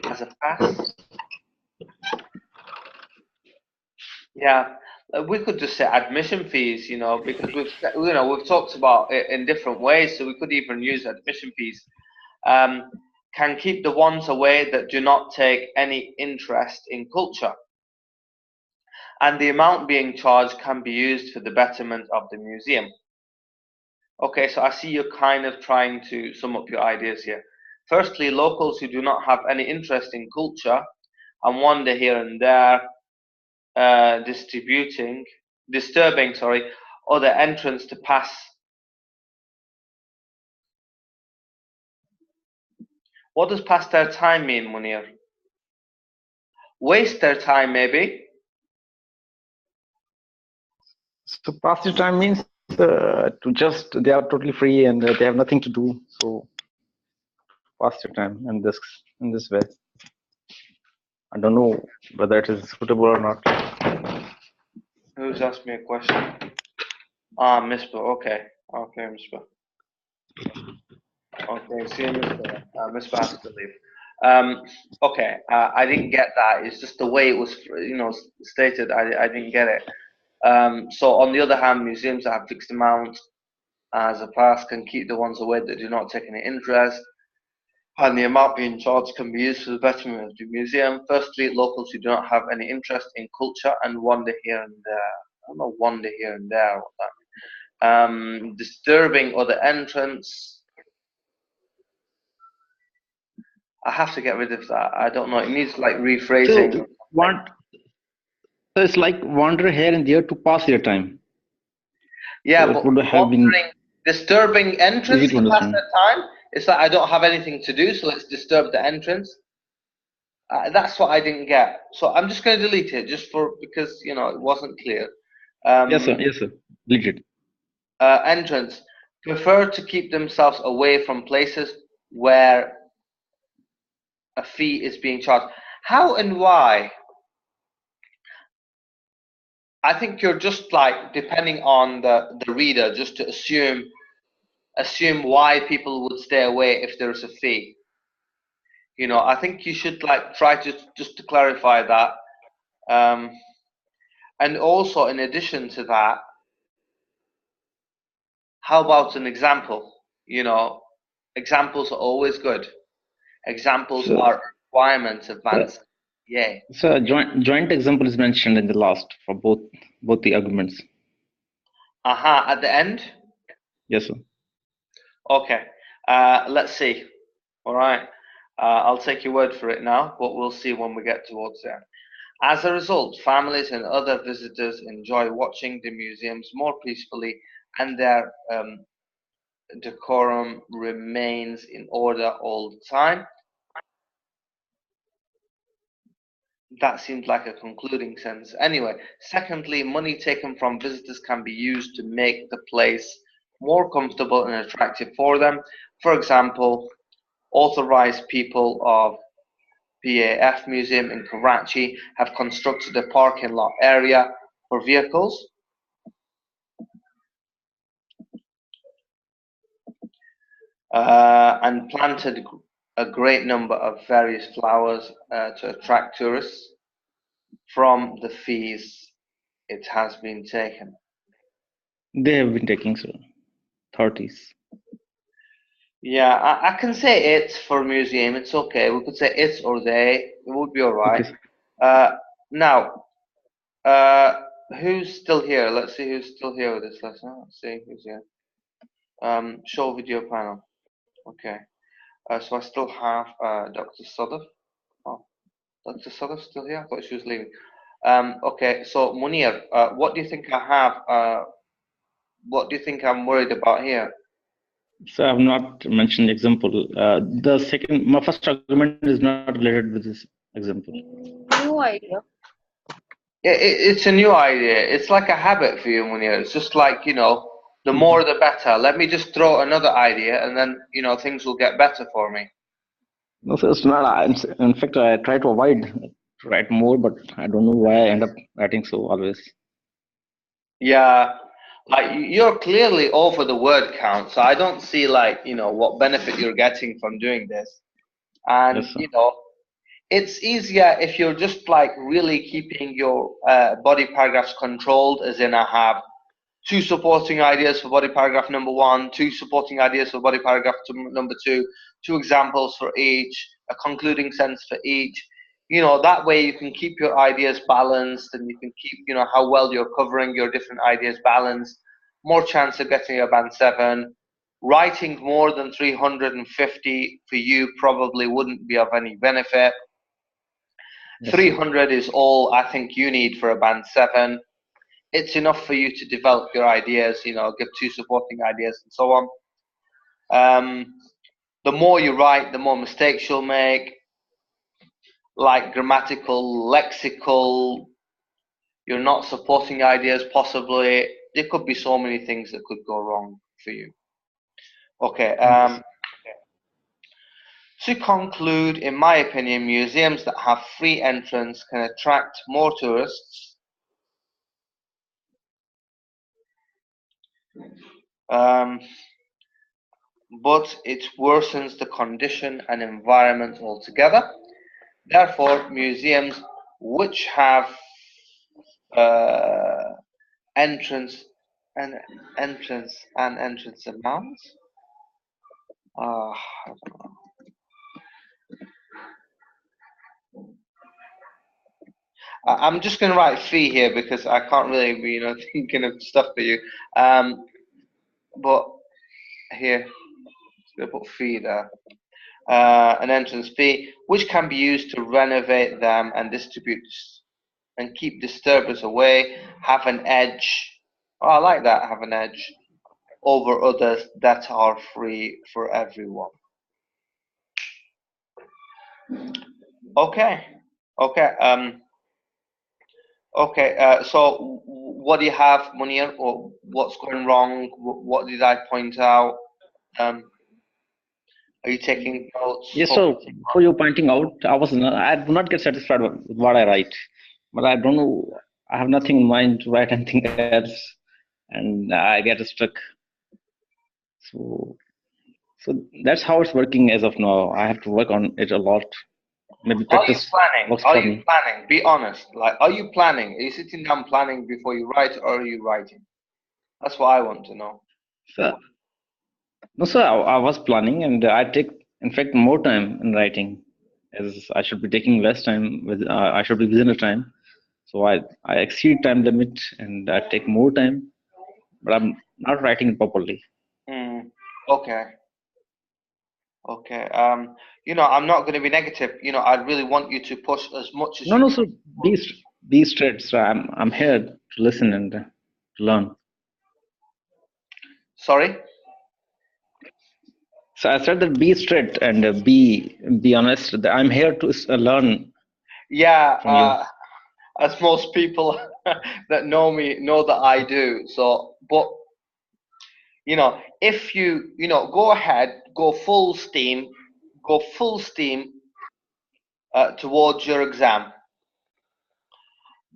as a pass. Yeah, we could just say admission fees, you know, because we've talked about it in different ways, so we could even use admission fees. Can keep the ones away that do not take any interest in culture, and the amount being charged can be used for the betterment of the museum. Okay, so I see you're kind of trying to sum up your ideas here. Firstly, locals who do not have any interest in culture and wander here and there, disturbing, other entrants to pass What does pass their time mean, Munir? Waste their time, maybe? So pass the time means to just they are totally free and they have nothing to do. So pass your time in this way. I don't know whether it is suitable or not. Who's asked me a question? Ah, Misbah. Okay. Okay, Misbah. Okay, see you, Misbah. Misbah has to leave. Okay, I didn't get that. It's just the way it was, stated. I didn't get it. So on the other hand, museums that have fixed amount as a pass can keep the ones away that do not take any interest, and the amount being charged can be used for the betterment of the museum. Firstly, locals who do not have any interest in culture and wander here and there. I don't know, wander here and there, what that means. Disturbing other entrance. I have to get rid of that. I don't know. It needs like rephrasing. So so it's like wander here and there to pass your time. Yeah, so but it would have been disturbing entrance easy to to pass understand. their time. It's like I don't have anything to do, so let's disturb the entrance. That's what I didn't get. So I'm just going to delete it just because it wasn't clear. Yes, sir. Yes, sir. Delete it. Entrance prefer to keep themselves away from places where a fee is being charged. How and why? I think you're just like depending on the reader just to assume why people would stay away if there's a fee. I think you should like try to just to clarify that. And also in addition to that, how about an example? Examples are always good. Examples So, are requirements of advanced. Yeah. so a joint example is mentioned in the last for both the arguments. Aha, at the end? Yes, sir. Okay. Let's see. All right. I'll take your word for it now, but we'll see when we get towards the end. As a result, families and other visitors enjoy watching the museums more peacefully, and their decorum remains in order all the time. That seems like a concluding sentence. Anyway, secondly, money taken from visitors can be used to make the place more comfortable and attractive for them. For example, authorized people of PAF Museum in Karachi have constructed a parking lot area for vehicles. And planted a great number of various flowers to attract tourists. From the fees it has been taken. They have been taking, sir. 30s. Yeah, I can say it's for museum. It's okay. We could say it's or they. It would be all right. Okay. Now, who's still here? Let's see who's still here with this lesson. Let's see who's here. Show video panel. Okay. So I still have Dr. Sadaf. Oh, Dr. Sadaf still here? I thought she was leaving. Okay. So Munir, what do you think I have? What do you think I'm worried about here? So I have not mentioned example. My first argument is not related with this example. New idea. It's a new idea. It's like a habit for you, Munir. It's just like, the more the better. Let me just throw another idea and then, things will get better for me. No, so it's not. In fact, I try to avoid to write more, but I don't know why I end up writing so always. Yeah, like you're clearly over the word count, so I don't see like, what benefit you're getting from doing this. And, Yes, sir. it's easier if you're just like really keeping your body paragraphs controlled, as in I have 2 supporting ideas for body paragraph number 1, 2 supporting ideas for body paragraph number 2, 2 examples for each, a concluding sentence for each. That way you can keep your ideas balanced and you can keep, how well you're covering your different ideas balanced. More chance of getting a band 7. Writing more than 350 for you probably wouldn't be of any benefit. Yes, 300 is all I think you need for a band 7. It's enough for you to develop your ideas, give 2 supporting ideas and so on. The more you write, the more mistakes you'll make, like grammatical, lexical. You're not supporting ideas possibly. There could be so many things that could go wrong for you. Okay. To conclude, in my opinion, museums that have free entrance can attract more tourists. But it worsens the condition and environment altogether. Therefore, museums which have entrance amounts. I'm just going to write fee here because I can't really be, thinking of stuff for you. But here, I'm going to put fee there. An entrance fee, which can be used to renovate them and distribute and keep disturbers away, have an edge. Oh, I like that, have an edge over others that are free for everyone. Okay. So what do you have, Munir, or what's going wrong? What did I point out? Are you taking notes? Yes, so for you pointing out, I do not get satisfied with what I write, but I don't know, I have nothing in mind to write anything else, and I get stuck. So that's how it's working as of now. I have to work on it a lot. Maybe practice. Are you planning? Be honest. Like, are you planning? Are you sitting down planning before you write, or are you writing? That's what I want to know. No, sir, I was planning, and I take, in fact, more time in writing, as I should be taking less time. I should be within the time. So I exceed time limit, and I take more time, but I'm not writing it properly. Okay. I'm not going to be negative. I really want you to push as much as No, sir. Be straight, sir. I'm here to listen and to learn. Sorry. So I said that be straight and be honest. I'm here to learn. Yeah. As most people that know me know that I do. So, but if you go ahead, go full steam towards your exam.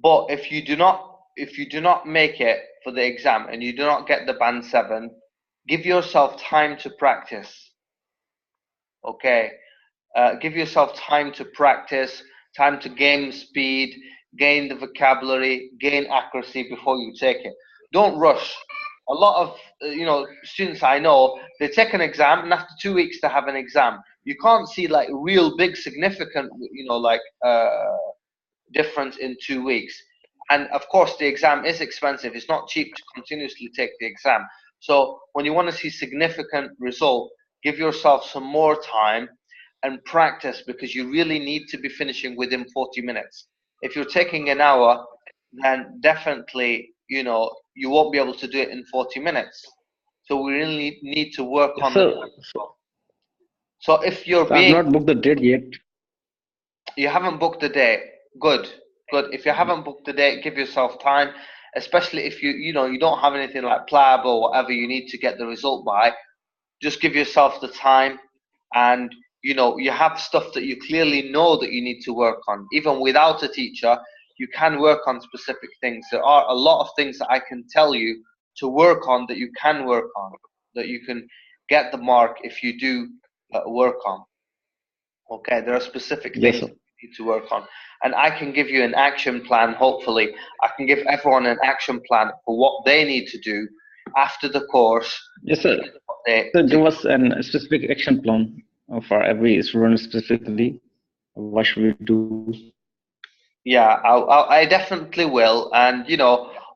But if you do not make it for the exam and you do not get the band 7, give yourself time to practice. Okay, give yourself time to practice, time to gain speed, gain the vocabulary, gain accuracy before you take it. Don't rush. A lot of students I know, they take an exam and after 2 weeks they have an exam. You can't see like real big significant difference in 2 weeks. And of course the exam is expensive. It's not cheap to continuously take the exam. So when you want to see significant result, give yourself some more time and practice, because you really need to be finishing within 40 minutes. If you're taking an hour, then definitely you won't be able to do it in 40 minutes. So we really need to work on the. So if you're I've not booked the date yet. You haven't booked the date. Good. If you haven't booked the date, give yourself time, especially if you don't have anything like PLAB or whatever you need to get the result by. Just give yourself the time, and you have stuff that you clearly know that you need to work on. Even without a teacher, you can work on specific things. There are a lot of things that I can tell you to work on, that you can work on, that you can get the mark if you do work on. Okay, there are specific things that you need to work on, and I can give you an action plan. Hopefully I can give everyone an action plan for what they need to do after the course. Yes, sir. So give us a specific action plan for every student specifically. What should we do? Yeah, I definitely will, and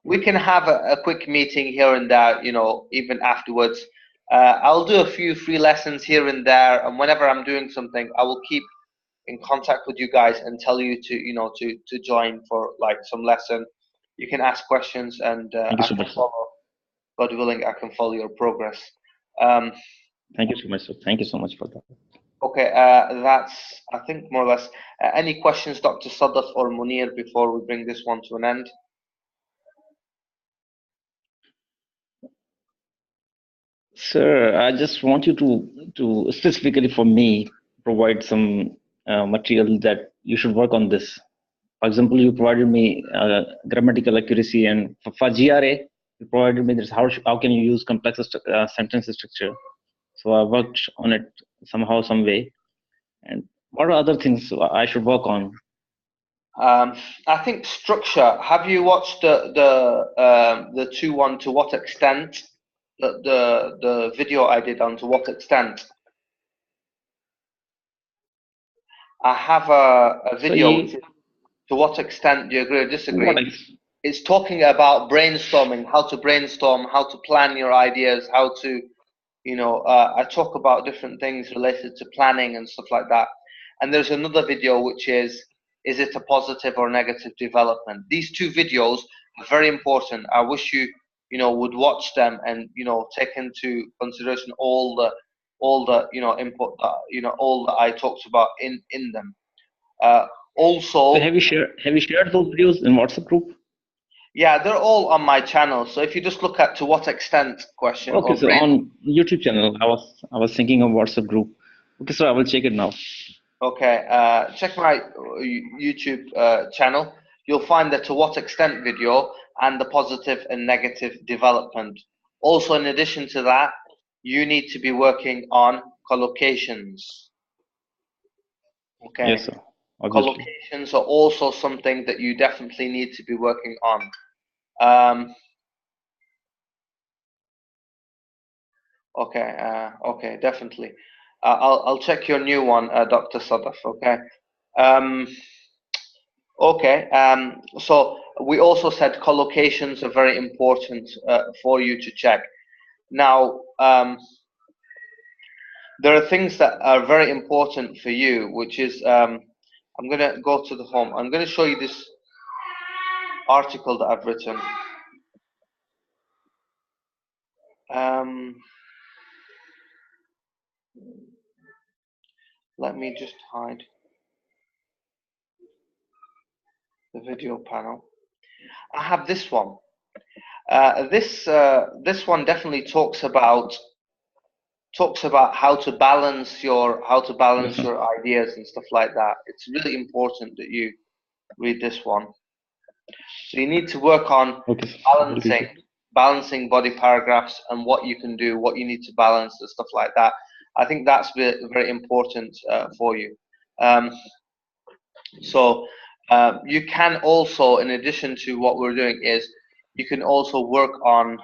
we can have a quick meeting here and there. Even afterwards, I'll do a few free lessons here and there, and whenever I'm doing something, I will keep in contact with you guys and tell you to join for like some lesson. You can ask questions, and I can follow. God willing, I can follow your progress. Thank you so much, sir. Thank you so much for that. Okay, that's, I think, more or less. Any questions, Dr. Sadaf or Munir, before we bring this one to an end? Sir, I just want you to specifically for me provide some material that you should work on this. For example, you provided me grammatical accuracy, and for GRA, you provided me this how can you use complex sentence structure. So I worked on it somehow, some way. And what are other things I should work on? I think structure. Have you watched the 2-1 to what extent? The video I did on to what extent? I have a video which is, to what extent do you agree or disagree? It's talking about brainstorming, how to brainstorm, how to plan your ideas, how to, you know, I talk about different things related to planning and stuff like that. And there's another video which is it a positive or negative development? These two videos are very important. I wish you, you know, would watch them and, you know, take into consideration all the, you know, input that, you know, all that I talked about in them. Also, so have you shared those videos in WhatsApp group? Yeah, they're all on my channel. So if you just look at to what extent question. Okay, so on YouTube channel, I was thinking of WhatsApp group. Okay, so I will check it now. Okay, check my YouTube channel. You'll find the to what extent video and the positive and negative development. Also, in addition to that, you need to be working on collocations. Okay. Yes, sir. Obviously. Collocations are also something that you definitely need to be working on. Okay, okay, definitely. I'll check your new one, Dr. Sadaf. Okay. Okay. So we also said collocations are very important for you to check. Now, there are things that are very important for you, which is I'm gonna go to the home. I'm gonna show you this article that I've written. Let me just hide the video panel. I have this one. This one definitely talks about how to balance your ideas and stuff like that. It's really important that you read this one. So you need to work on balancing body paragraphs and what you can do, what you need to balance and stuff like that. I think that's very important for you. So you can also, in addition to what we're doing, is you can also work on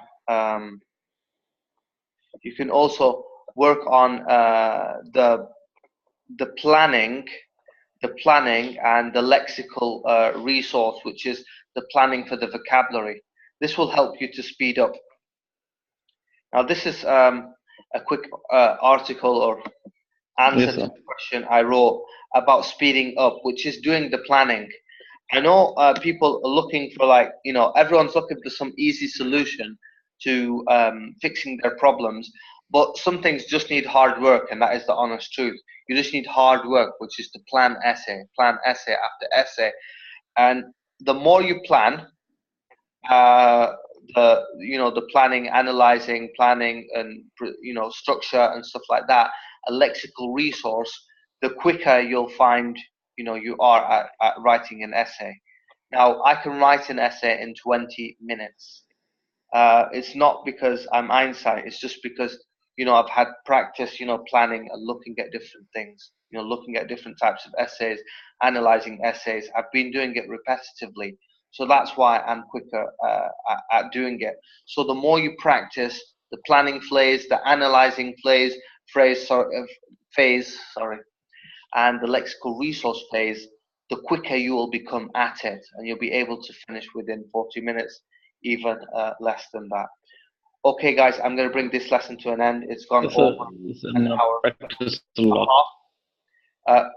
the planning and the lexical resource, which is the planning for the vocabulary. This will help you to speed up. Now, this is a quick article or answer to the question I wrote about speeding up, which is doing the planning. I know people are looking for, like, you know, everyone's looking for some easy solution to fixing their problems, but some things just need hard work, and that is the honest truth. You just need hard work, which is to plan essay after essay, and the more you plan, the planning, analyzing, planning, and structure and stuff like that, a lexical resource, the quicker you'll find you are at writing an essay. Now, I can write an essay in 20 minutes. It's not because I'm Einstein. It's just because I've had practice planning and looking at different things, looking at different types of essays, analyzing essays. I've been doing it repetitively. So that's why I'm quicker at doing it. So the more you practice the planning phase, the analyzing phase, and the lexical resource phase, the quicker you will become at it, and you'll be able to finish within 40 minutes, even less than that. Okay, guys, I'm going to bring this lesson to an end. It's gone over an hour.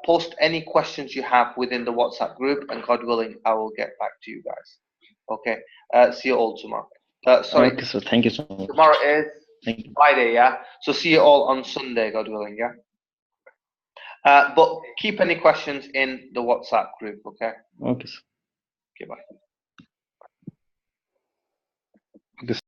Post any questions you have within the WhatsApp group, and God willing, I will get back to you guys. Okay, see you all tomorrow. Sorry. Okay, so thank you so much. Tomorrow is Thank you. Friday, yeah? So see you all on Sunday, God willing, yeah? But keep any questions in the WhatsApp group, okay? Okay, sir. Okay, bye. Okay,